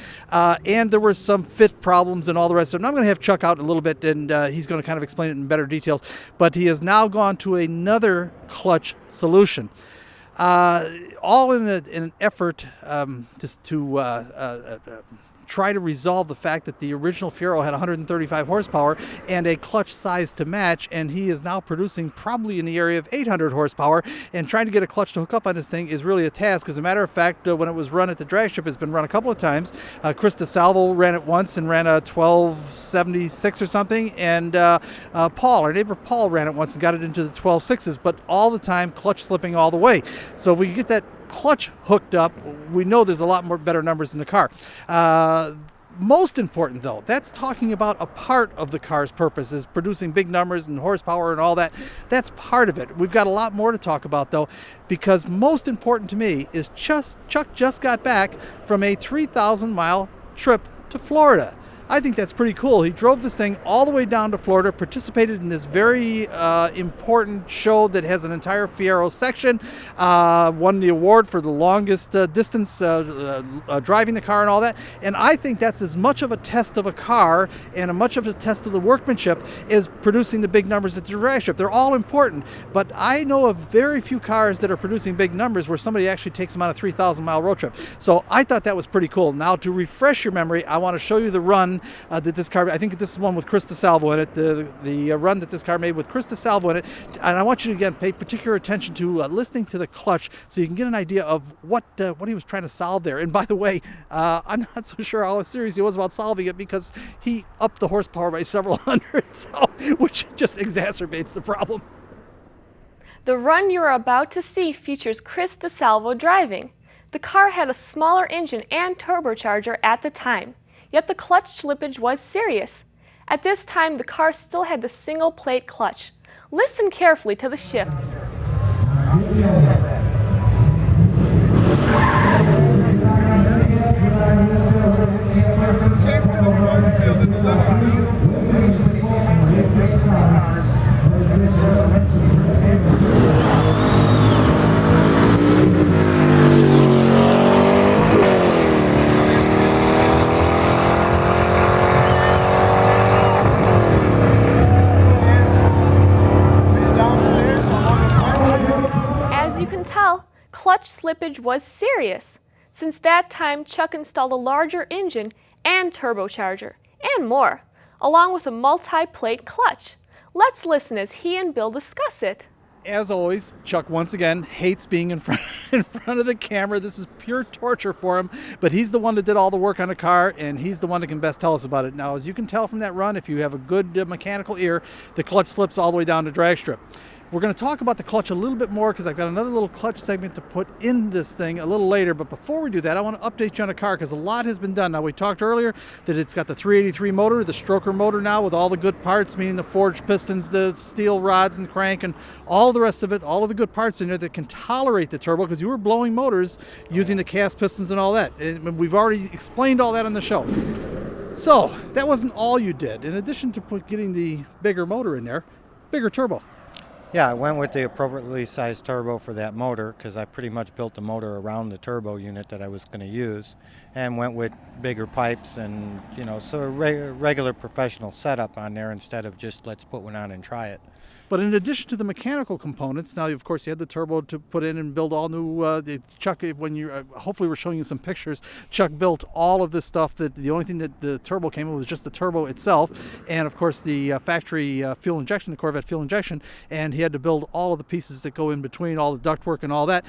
[SPEAKER 3] And there were some fit problems and all the rest of it. And I'm going to have Chuck out in a little bit, and he's going to kind of explain it in better details. But he has now gone to another clutch solution. All in an effort just to try to resolve the fact that the original Fiero had 135 horsepower and a clutch size to match, and he is now producing probably in the area of 800 horsepower, and trying to get a clutch to hook up on this thing is really a task. As a matter of fact, when it was run at the drag strip, it's been run a couple of times. Chris DeSalvo ran it once and ran a 1276 or something, and Paul, our neighbor Paul, ran it once and got it into the 12.6s, but all the time clutch slipping all the way. So if we get that clutch hooked up, we know there's a lot more better numbers in the car. Most important though, that's talking about a part of the car's purpose, is producing big numbers and horsepower and all that. That's part of it. We've got a lot more to talk about though, because most important to me is Chuck just got back from a 3,000 mile trip to Florida. I think that's pretty cool. He drove this thing all the way down to Florida, participated in this very important show that has an entire Fiero section, won the award for the longest distance driving the car and all that. And I think that's as much of a test of a car and as much of a test of the workmanship as producing the big numbers at the drag strip. They're all important, but I know of very few cars that are producing big numbers where somebody actually takes them on a 3,000 mile road trip. So I thought that was pretty cool. Now, to refresh your memory, I want to show you the run that this car, I think this is one with Chris DeSalvo in it, the run that this car made with Chris DeSalvo in it. And I want you to, again, pay particular attention to listening to the clutch so you can get an idea of what he was trying to solve there. And by the way, I'm not so sure how serious he was about solving it, because he upped the horsepower by several hundred, which just exacerbates the problem.
[SPEAKER 5] The run you're about to see features Chris DeSalvo driving. The car had a smaller engine and turbocharger at the time, yet the clutch slippage was serious. At this time, the car still had the single plate clutch. Listen carefully to the shifts. slippage was serious. Since that time, Chuck installed a larger engine and turbocharger, and more, along with a multi-plate clutch. Let's listen as he and Bill discuss it.
[SPEAKER 3] As always, Chuck once again hates being in front of the camera. This is pure torture for him, but he's the one that did all the work on the car, and he's the one that can best tell us about it. Now, as you can tell from that run, if you have a good mechanical ear, the clutch slips all the way down the drag strip. We're going to talk about the clutch a little bit more because I've got another little clutch segment to put in this thing a little later. But before we do that, I want to update you on the car because a lot has been done. Now, we talked earlier that it's got the 383 motor, the stroker motor now with all the good parts, meaning the forged pistons, the steel rods and crank, and all the rest of it, all of the good parts in there that can tolerate the turbo because you were blowing motors using the cast pistons and all that. And we've already explained all that on the show. So that wasn't all you did. In addition to getting the bigger motor in there, bigger turbo.
[SPEAKER 11] Yeah, I went with the appropriately sized turbo for that motor because I pretty much built the motor around the turbo unit that I was going to use, and went with bigger pipes and, so a regular professional setup on there instead of just let's put one on and try it.
[SPEAKER 3] But in addition to the mechanical components, now of course you had the turbo to put in and build all new. Chuck, when you hopefully we're showing you some pictures. Chuck built all of this stuff. That the only thing that the turbo came in was just the turbo itself, and of course the factory fuel injection, the Corvette fuel injection, and he had to build all of the pieces that go in between, all the ductwork and all that.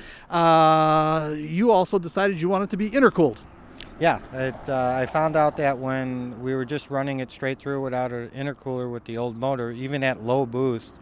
[SPEAKER 3] You also decided you wanted to be intercooled.
[SPEAKER 11] Yeah, I found out that when we were just running it straight through without an intercooler with the old motor, even at low boost,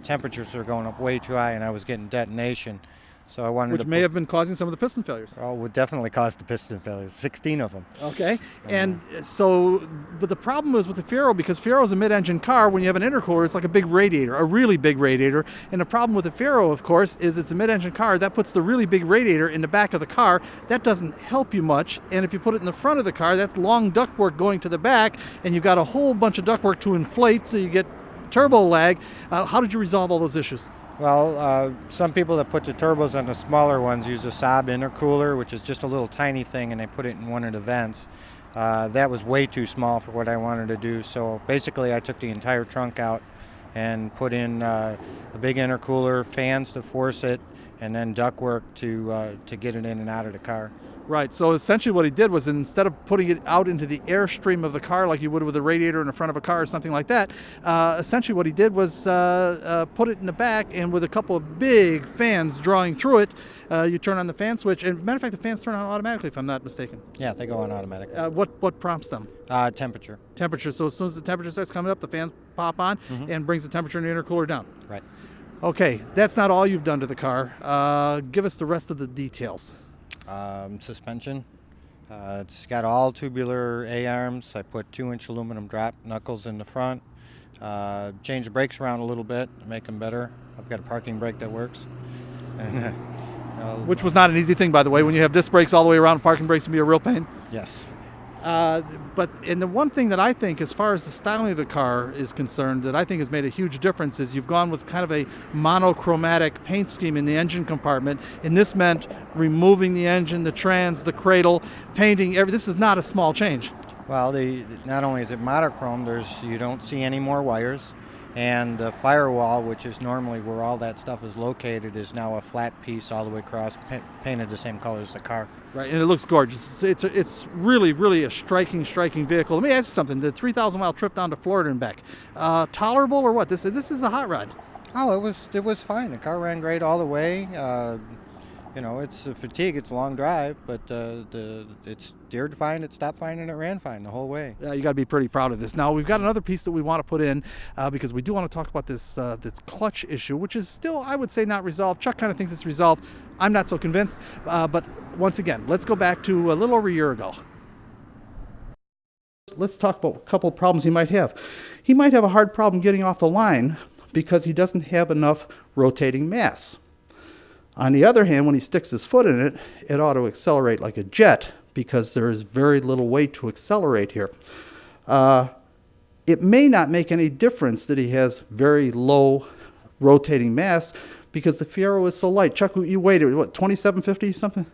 [SPEAKER 11] temperatures were going up way too high and I was getting detonation. So I wanted
[SPEAKER 3] Which may have been causing some of the piston failures.
[SPEAKER 11] Oh, would definitely cause the piston failures, 16 of them.
[SPEAKER 3] Okay, and so, but the problem was with the Fiero, because Fiero is a mid-engine car, when you have an intercooler, it's like a big radiator, a really big radiator. And the problem with the Fiero, of course, is it's a mid-engine car. That puts the really big radiator in the back of the car. That doesn't help you much. And if you put it in the front of the car, that's long ductwork going to the back, and you've got a whole bunch of ductwork to inflate, so you get turbo lag. How did you resolve all those issues?
[SPEAKER 11] Well, some people that put the turbos on the smaller ones use a Saab intercooler, which is just a little tiny thing, and they put it in one of the vents. That was way too small for what I wanted to do, so basically I took the entire trunk out and put in a big intercooler, fans to force it, and then ductwork to get it in and out of the car.
[SPEAKER 3] Right, so essentially what he did was, instead of putting it out into the airstream of the car like you would with a radiator in the front of a car or something like that, essentially what he did was put it in the back, and with a couple of big fans drawing through it, you turn on the fan switch, and matter of fact, the fans turn on automatically if I'm not mistaken.
[SPEAKER 11] Yeah, they go on automatically.
[SPEAKER 3] What prompts them?
[SPEAKER 11] Temperature.
[SPEAKER 3] Temperature, so as soon as the temperature starts coming up, the fans pop on and brings the temperature in the intercooler down.
[SPEAKER 11] Right.
[SPEAKER 3] Okay, that's not all you've done to the car. Give us the rest of the details.
[SPEAKER 11] Suspension. It's got all tubular A-arms. I put 2-inch aluminum drop knuckles in the front. Changed the brakes around a little bit to make them better. I've got a parking brake that works.
[SPEAKER 3] Which was not an easy thing, by the way. When you have disc brakes all the way around, parking brakes can be a real pain.
[SPEAKER 11] Yes.
[SPEAKER 3] And the one thing that I think, as far as the styling of the car is concerned, that I think has made a huge difference is you've gone with kind of a monochromatic paint scheme in the engine compartment, and this meant removing the engine, the trans, the cradle, painting. This is not a small change.
[SPEAKER 11] Well, not only is it monochrome, you don't see any more wires, and the firewall, which is normally where all that stuff is located, is now a flat piece all the way across, painted the same color as the car.
[SPEAKER 3] Right, and it looks gorgeous. It's really, really a striking vehicle. Let me ask you something. The 3,000-mile trip down to Florida and back, tolerable or what? This is a hot rod.
[SPEAKER 11] Oh, it was fine. The car ran great all the way. It's a fatigue. It's a long drive, but it steered fine, it stopped fine, and it ran fine the whole way.
[SPEAKER 3] You got to be pretty proud of this. Now, we've got another piece that we want to put in because we do want to talk about this clutch issue, which is still, I would say, not resolved. Chuck kind of thinks it's resolved. I'm not so convinced. But once again, let's go back to a little over a year ago. Let's talk about a couple of problems he might have. He might have a hard problem getting off the line because he doesn't have enough rotating mass. On the other hand, when he sticks his foot in it, it ought to accelerate like a jet because there is very little weight to accelerate here. It may not make any difference that he has very low rotating mass because the Fiero is so light. Chuck, you weighed it, what, 2,750 something?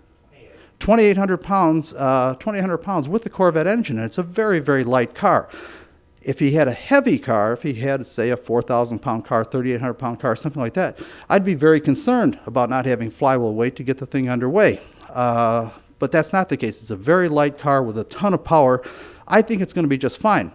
[SPEAKER 3] 2,800 pounds with the Corvette engine, and it's a very, very light car. If he had a heavy car, if he had, say, a 4,000-pound car, 3,800-pound car, something like that, I'd be very concerned about not having flywheel weight to get the thing underway. But that's not the case. It's a very light car with a ton of power. I think it's going to be just fine.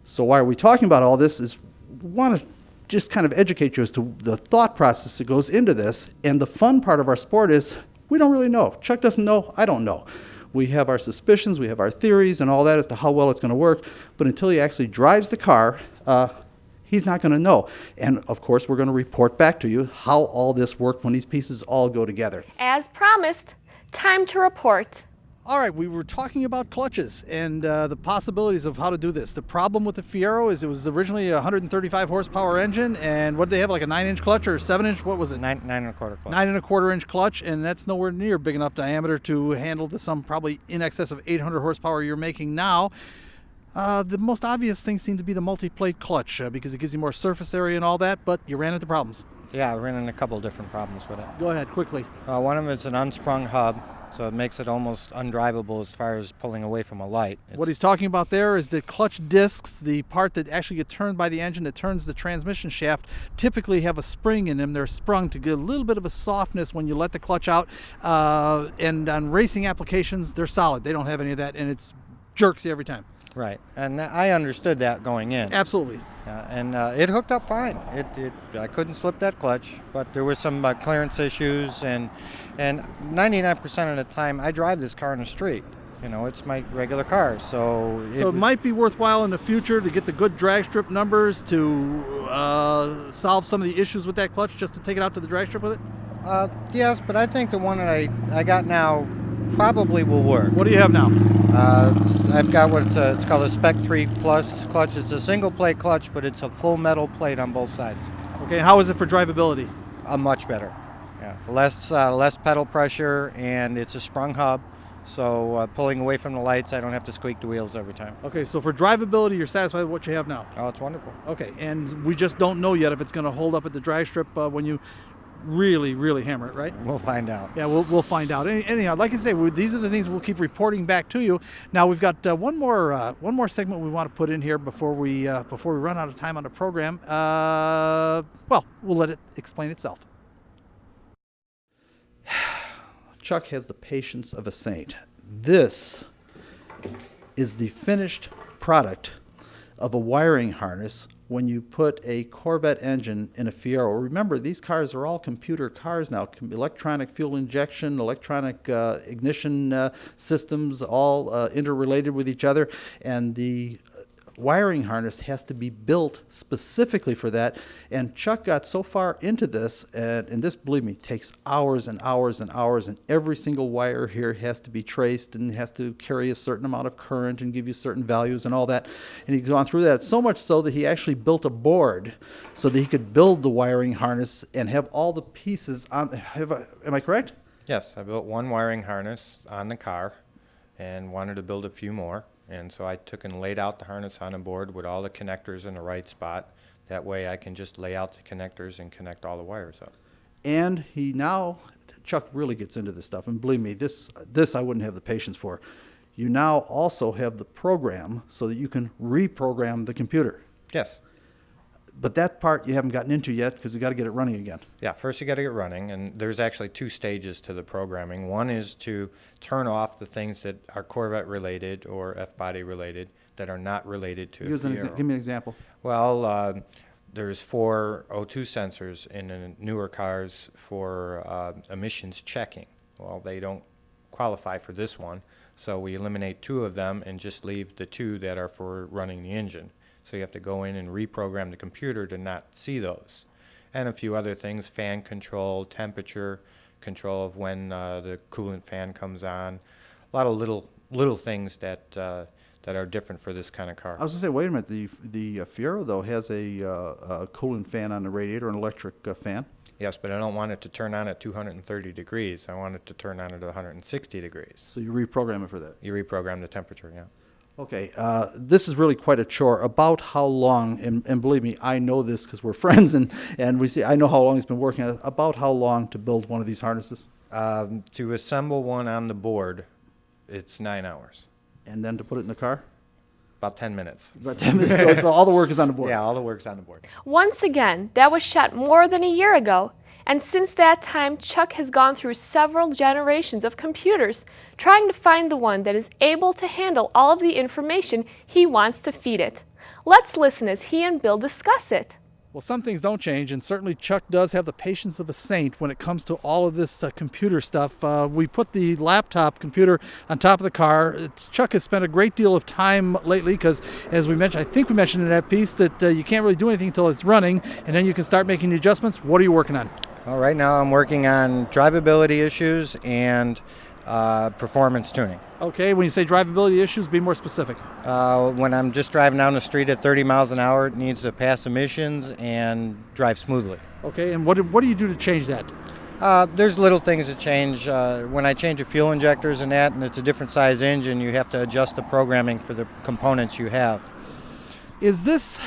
[SPEAKER 3] So why are we talking about all this is we want to just kind of educate you as to the thought process that goes into this. And the fun part of our sport is we don't really know. Chuck doesn't know. I don't know. We have our suspicions, we have our theories and all that as to how well it's going to work. But until he actually drives the car, he's not going to know. And, of course, we're going to report back to you how all this worked when these pieces all go together.
[SPEAKER 5] As promised, time to report.
[SPEAKER 3] All right, we were talking about clutches and the possibilities of how to do this. The problem with the Fiero is it was originally a 135 horsepower engine, and what did they have, like a 9-inch clutch or a 7-inch? What was it?
[SPEAKER 11] 9.25 clutch.
[SPEAKER 3] 9.25-inch clutch, and that's nowhere near big enough diameter to handle the some probably in excess of 800 horsepower you're making now. The most obvious thing seemed to be the multi-plate clutch because it gives you more surface area and all that, but you ran into problems.
[SPEAKER 11] Yeah, I ran into a couple different problems with it.
[SPEAKER 3] Go ahead, quickly.
[SPEAKER 11] One of them is an unsprung hub, so it makes it almost undrivable as far as pulling away from a light.
[SPEAKER 3] What he's talking about there is the clutch discs, the part that actually get turned by the engine that turns the transmission shaft, typically have a spring in them. They're sprung to get a little bit of a softness when you let the clutch out. And on racing applications, they're solid. They don't have any of that, and it's jerks you every time.
[SPEAKER 11] Right, and I understood that going in.
[SPEAKER 3] Absolutely.
[SPEAKER 11] And it hooked up fine. I couldn't slip that clutch, but there was some clearance issues, and 99% of the time I drive this car in the street. You know, it's my regular car, so
[SPEAKER 3] it might be worthwhile in the future to get the good drag strip numbers to solve some of the issues with that clutch, just to take it out to the drag strip with it?
[SPEAKER 11] Yes, but I think the one that I got now probably will work.
[SPEAKER 3] What do you have now?
[SPEAKER 11] I've got what it's called a Spec 3 Plus clutch. It's a single plate clutch, but it's a full metal plate on both sides.
[SPEAKER 3] Okay, and how is it for drivability?
[SPEAKER 11] Much better. Yeah, less pedal pressure, and it's a sprung hub, so pulling away from the lights, I don't have to squeak the wheels every time.
[SPEAKER 3] Okay, so for drivability, you're satisfied with what you have now?
[SPEAKER 11] Oh, it's wonderful.
[SPEAKER 3] Okay, and we just don't know yet if it's going to hold up at the drag strip when you really hammer it, right?
[SPEAKER 11] We'll find out.
[SPEAKER 3] Yeah, we'll find out. Anyhow, like I say, these are the things we'll keep reporting back to you. Now we've got one more segment we want to put in here before we run out of time on the program. Well, we'll let it explain itself. Chuck has the patience of a saint. This is the finished product of a wiring harness when you put a Corvette engine in a Fiero. Remember, these cars are all computer cars now, electronic fuel injection, electronic ignition systems, all interrelated with each other, and the wiring harness has to be built specifically for that. And Chuck got so far into this, and this, believe me, takes hours and hours and hours, and every single wire here has to be traced and has to carry a certain amount of current and give you certain values and all that. And he's gone through that so much so that he actually built a board so that he could build the wiring harness and have all the pieces on. Am I correct?
[SPEAKER 11] Yes, I built one wiring harness on the car and wanted to build a few more. And so I took and laid out the harness on a board with all the connectors in the right spot. That way I can just lay out the connectors and connect all the wires up.
[SPEAKER 3] And Chuck really gets into this stuff. And believe me, this I wouldn't have the patience for. You now also have the program so that you can reprogram the computer.
[SPEAKER 11] Yes.
[SPEAKER 3] But that part you haven't gotten into yet because you got to get it running again.
[SPEAKER 11] Yeah, first you got to get running, and there's actually 2 stages to the programming. One is to turn off the things that are Corvette related or F-body related that are not related to
[SPEAKER 3] Give me an example.
[SPEAKER 11] Well, there's 4 O2 sensors in the newer cars for emissions checking. Well, they don't qualify for this one, so we eliminate 2 of them and just leave the 2 that are for running the engine. So you have to go in and reprogram the computer to not see those. And a few other things, fan control, temperature control of when the coolant fan comes on. A lot of little things that are different for this kind of car.
[SPEAKER 3] I was going to say, wait a minute, the Fiero, though, has a coolant fan on the radiator, an electric fan.
[SPEAKER 11] Yes, but I don't want it to turn on at 230 degrees. I want it to turn on at 160 degrees.
[SPEAKER 3] So you reprogram it for that?
[SPEAKER 11] You reprogram the temperature, yeah.
[SPEAKER 3] Okay, this is really quite a chore. About how long, and believe me, I know this because we're friends, and I know how long he's been working on it. About how long to build one of these harnesses?
[SPEAKER 11] To assemble one on the board, it's 9 hours.
[SPEAKER 3] And then to put it in the car?
[SPEAKER 11] about 10 minutes.
[SPEAKER 3] About 10 minutes, so all the work is on the board.
[SPEAKER 11] Yeah, all the work's on the board.
[SPEAKER 5] Once again, that was shot more than a year ago, and since that time, Chuck has gone through several generations of computers, trying to find the one that is able to handle all of the information he wants to feed it. Let's listen as he and Bill discuss it.
[SPEAKER 3] Well, some things don't change, and certainly Chuck does have the patience of a saint when it comes to all of this computer stuff. We put the laptop computer on top of the car. Chuck has spent a great deal of time lately because, as we mentioned, I think we mentioned in that piece that you can't really do anything until it's running, and then you can start making the adjustments. What are you working on?
[SPEAKER 11] Well, right now I'm working on drivability issues and performance tuning.
[SPEAKER 3] Okay, when you say drivability issues, be more specific.
[SPEAKER 11] When I'm just driving down the street at 30 miles an hour, it needs to pass emissions and drive smoothly.
[SPEAKER 3] Okay, and what do you do to change that?
[SPEAKER 11] There's little things that change. When I change the fuel injectors and that, and it's a different size engine, you have to adjust the programming for the components you have.
[SPEAKER 3] Is this...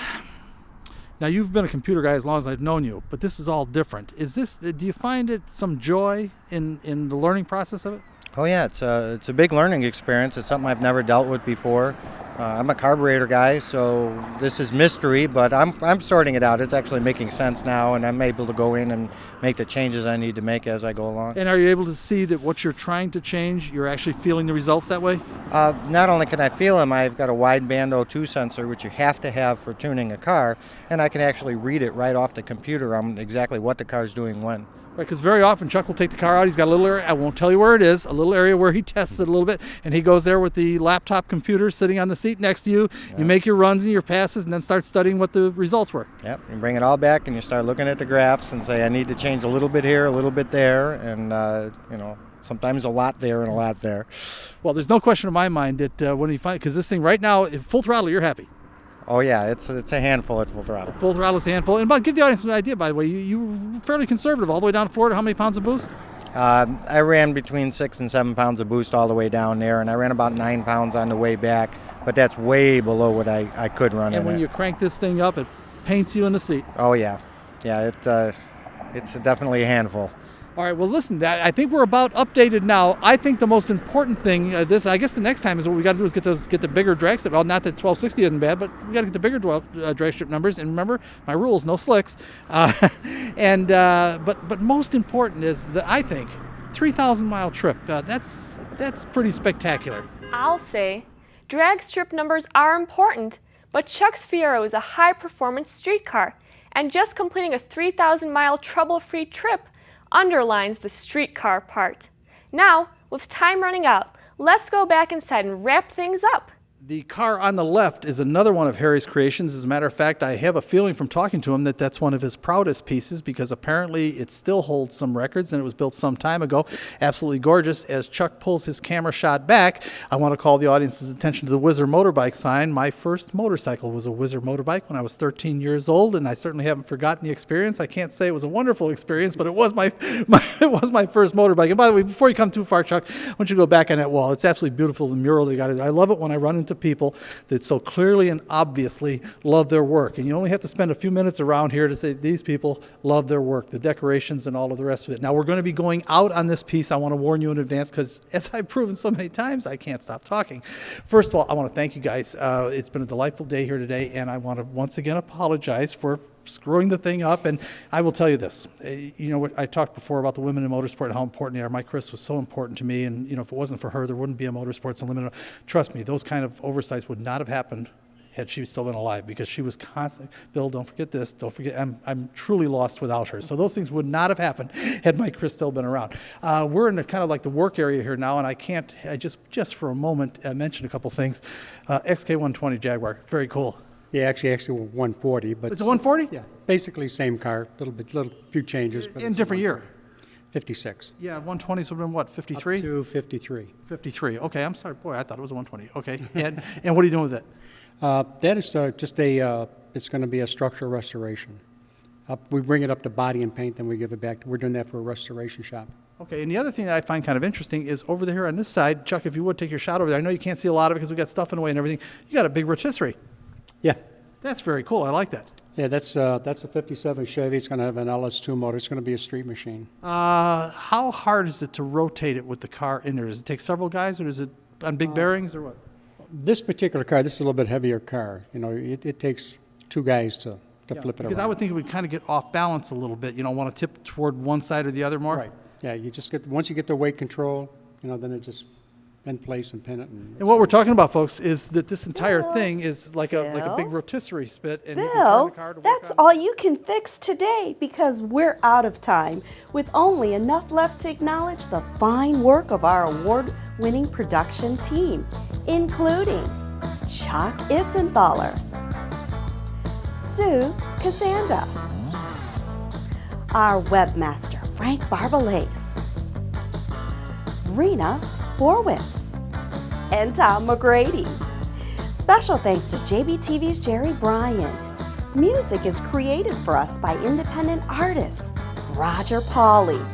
[SPEAKER 3] Now, you've been a computer guy as long as I've known you, but this is all different. Do you find it some joy in the learning process of it?
[SPEAKER 11] Oh yeah, it's a big learning experience. It's something I've never dealt with before. I'm a carburetor guy, so this is mystery, but I'm sorting it out. It's actually making sense now, and I'm able to go in and make the changes I need to make as I go along.
[SPEAKER 3] And are you able to see that what you're trying to change, you're actually feeling the results that way?
[SPEAKER 11] Not only can I feel them, I've got a wideband O2 sensor, which you have to have for tuning a car, and I can actually read it right off the computer on exactly what the car's doing when.
[SPEAKER 3] Right, because very often Chuck will take the car out. He's got a little area, I won't tell you where it is, a little area where he tests it a little bit, and he goes there with the laptop computer sitting on the seat next to you. Yep. You make your runs and your passes, and then start studying what the results were.
[SPEAKER 11] Yep, you bring it all back, and you start looking at the graphs and say, I need to change a little bit here, a little bit there, and sometimes a lot there and a lot there.
[SPEAKER 3] Well, there's no question in my mind that when you find, because this thing right now, full throttle, you're happy.
[SPEAKER 11] Oh yeah, it's a handful at full throttle.
[SPEAKER 3] Full throttle is a handful. And give the audience an idea, by the way, you were fairly conservative all the way down to Florida. How many pounds of boost?
[SPEAKER 11] I ran between 6 and 7 pounds of boost all the way down there, and I ran about 9 pounds on the way back, but that's way below what I could run.
[SPEAKER 3] And when you crank this thing up, it paints you in the seat.
[SPEAKER 11] Oh yeah, it's definitely a handful.
[SPEAKER 3] All right, well, listen, I think we're about updated now. I think the most important thing, I guess the next time is what we got to do is get the bigger drag strip. Well, not that 1260 isn't bad, but we got to get the bigger drag strip numbers. And remember, my rules, no slicks. But most important is that I think 3,000-mile trip. That's pretty spectacular.
[SPEAKER 5] I'll say, drag strip numbers are important, but Chuck's Fiero is a high-performance street car, and just completing a 3,000-mile trouble-free trip underlines the streetcar part. Now, with time running out, let's go back inside and wrap things up.
[SPEAKER 3] The car on the left is another one of Harry's creations. As a matter of fact, I have a feeling from talking to him that that's one of his proudest pieces because apparently it still holds some records and it was built some time ago. Absolutely gorgeous. As Chuck pulls his camera shot back, I want to call the audience's attention to the Whizzer motorbike sign. My first motorcycle was a Whizzer motorbike when I was 13 years old, and I certainly haven't forgotten the experience. I can't say it was a wonderful experience, but it was my first motorbike. And by the way, before you come too far, Chuck, I want you to go back on that wall. It's absolutely beautiful, the mural they got. I love it when I run into people that so clearly and obviously love their work. And you only have to spend a few minutes around here to say these people love their work, the decorations and all of the rest of it. Now, we're going to be going out on this piece. I want to warn you in advance because, as I've proven so many times, I can't stop talking. First of all, I want to thank you guys. It's been a delightful day here today, and I want to once again apologize for screwing the thing up. And I will tell you this, I talked before about the women in motorsport and how important they are. My Chris was so important to me, and if it wasn't for her, there wouldn't be a Motorsports Unlimited. Trust me, those kind of oversights would not have happened had she still been alive, because she was constant. Bill, don't forget this. Don't forget, I'm truly lost without her. So those things would not have happened had my Chris still been around. We're in kind of like the work area here now, and I just for a moment mention a couple things. Xk120 Jaguar, very cool.
[SPEAKER 4] Yeah, actually 140, but
[SPEAKER 3] it's a 140.
[SPEAKER 4] Yeah, basically same car, little few changes, but
[SPEAKER 3] in different year.
[SPEAKER 4] 56.
[SPEAKER 3] Yeah, 120s would have been what, 53?
[SPEAKER 4] Up to 53.
[SPEAKER 3] 53. Okay, I'm sorry, boy, I thought it was a 120. Okay, and what are you doing with it?
[SPEAKER 4] That is it's going to be a structural restoration. We bring it up to body and paint, then we give it back. We're doing that for a restoration shop.
[SPEAKER 3] Okay, and the other thing that I find kind of interesting is over there on this side, Chuck, if you would take your shot over there. I know you can't see a lot of it because we got stuff in the way and everything. You got a big rotisserie.
[SPEAKER 4] Yeah.
[SPEAKER 3] That's very cool. I like that.
[SPEAKER 4] Yeah, that's a 57 Chevy. It's going to have an LS2 motor. It's going to be a street machine.
[SPEAKER 3] How hard is it to rotate it with the car in there? Does it take several guys, or is it on big bearings, or what?
[SPEAKER 4] This particular car, this is a little bit heavier car. You know, it takes two guys to flip it around.
[SPEAKER 3] Because I would think it would kind of get off balance a little bit. You know, want to tip toward one side or the other more.
[SPEAKER 4] Right. Yeah, you just get, once you get the weight control, you know, then it just in place and pin it.
[SPEAKER 3] And what we're talking about, folks, is that this entire thing is like a big rotisserie spit. And you can turn
[SPEAKER 2] Bill,
[SPEAKER 3] the car to work
[SPEAKER 2] that's
[SPEAKER 3] on
[SPEAKER 2] all you can fix today because we're out of time, with only enough left to acknowledge the fine work of our award-winning production team, including Chuck Itzenthaler, Sue Casanda, our webmaster, Frank Barbalace, Rena Borwitz, and Tom McGrady. Special thanks to JBTV's Jerry Bryant. Music is created for us by independent artists Roger Pauley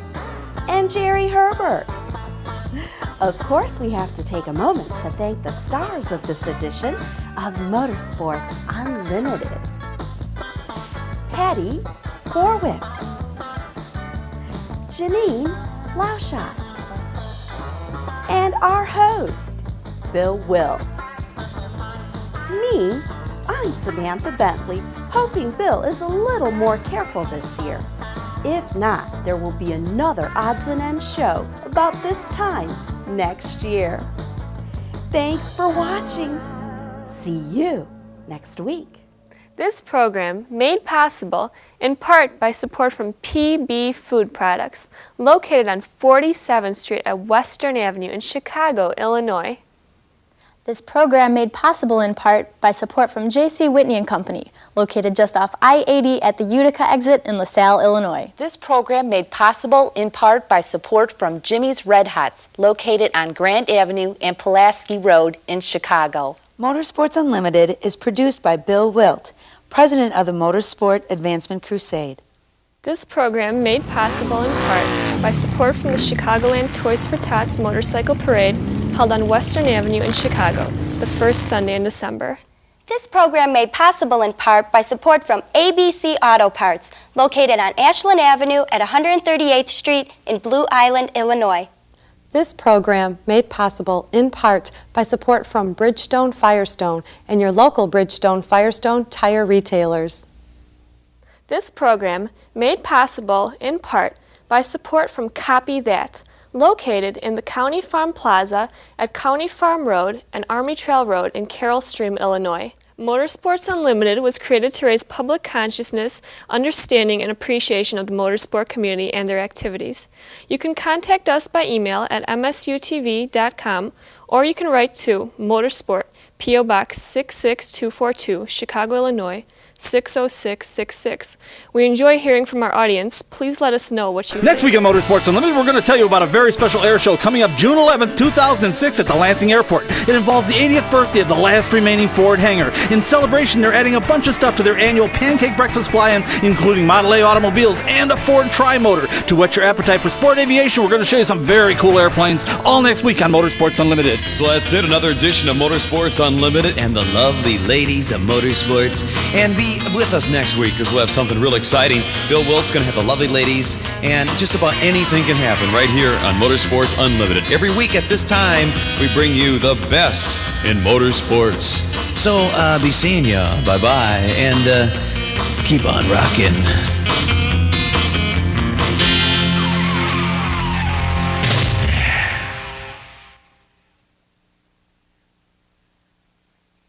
[SPEAKER 2] and Jerry Herbert. Of course, we have to take a moment to thank the stars of this edition of Motorsports Unlimited. Patty Borwitz, Janine Lauschat, and our host, Bill Wildt. Me, I'm Samantha Bentley, hoping Bill is a little more careful this year. If not, there will be another Odds and Ends show about this time next year. Thanks for watching. See you next week.
[SPEAKER 5] This program made possible in part by support from PB Food Products, located on 47th Street at Western Avenue in Chicago, Illinois.
[SPEAKER 12] This program made possible in part by support from J.C. Whitney & Company, located just off I-80 at the Utica exit in LaSalle, Illinois.
[SPEAKER 13] This program made possible in part by support from Jimmy's Red Hots, located on Grant Avenue and Pulaski Road in Chicago.
[SPEAKER 14] Motorsports Unlimited is produced by Bill Wildt, president of the Motorsport Advancement Crusade.
[SPEAKER 5] This program made possible in part by support from the Chicagoland Toys for Tots Motorcycle Parade, held on Western Avenue in Chicago, the first Sunday in December.
[SPEAKER 12] This program made possible in part by support from ABC Auto Parts, located on Ashland Avenue at 138th Street in Blue Island, Illinois.
[SPEAKER 7] This program made possible in part by support from Bridgestone Firestone and your local Bridgestone Firestone tire retailers.
[SPEAKER 5] This program made possible in part by support from Copy That, located in the County Farm Plaza at County Farm Road and Army Trail Road in Carroll Stream, Illinois. Motorsports Unlimited was created to raise public consciousness, understanding, and appreciation of the motorsport community and their activities. You can contact us by email at msutv.com, or you can write to Motorsport, P.O. Box 66242, Chicago, Illinois, 60666. We enjoy hearing from our audience. Please let us know what you
[SPEAKER 15] Next
[SPEAKER 5] think.
[SPEAKER 15] week on Motorsports Unlimited, we're going to tell you about a very special air show coming up June 11th, 2006 at the Lansing Airport. It involves the 80th birthday of the last remaining Ford hangar. In celebration, they're adding a bunch of stuff to their annual pancake breakfast fly-in, including Model A automobiles and a Ford Tri-Motor. To whet your appetite for sport aviation, we're going to show you some very cool airplanes all next week on Motorsports Unlimited.
[SPEAKER 1] So that's it, another edition of Motorsports Unlimited and the lovely ladies of motorsports. And be with us next week because we'll have something real exciting. Bill Wildt's going to have the lovely ladies, and just about anything can happen right here on Motorsports Unlimited. Every week at this time, we bring you the best in motorsports. So be seeing ya. Bye-bye, and keep on rocking.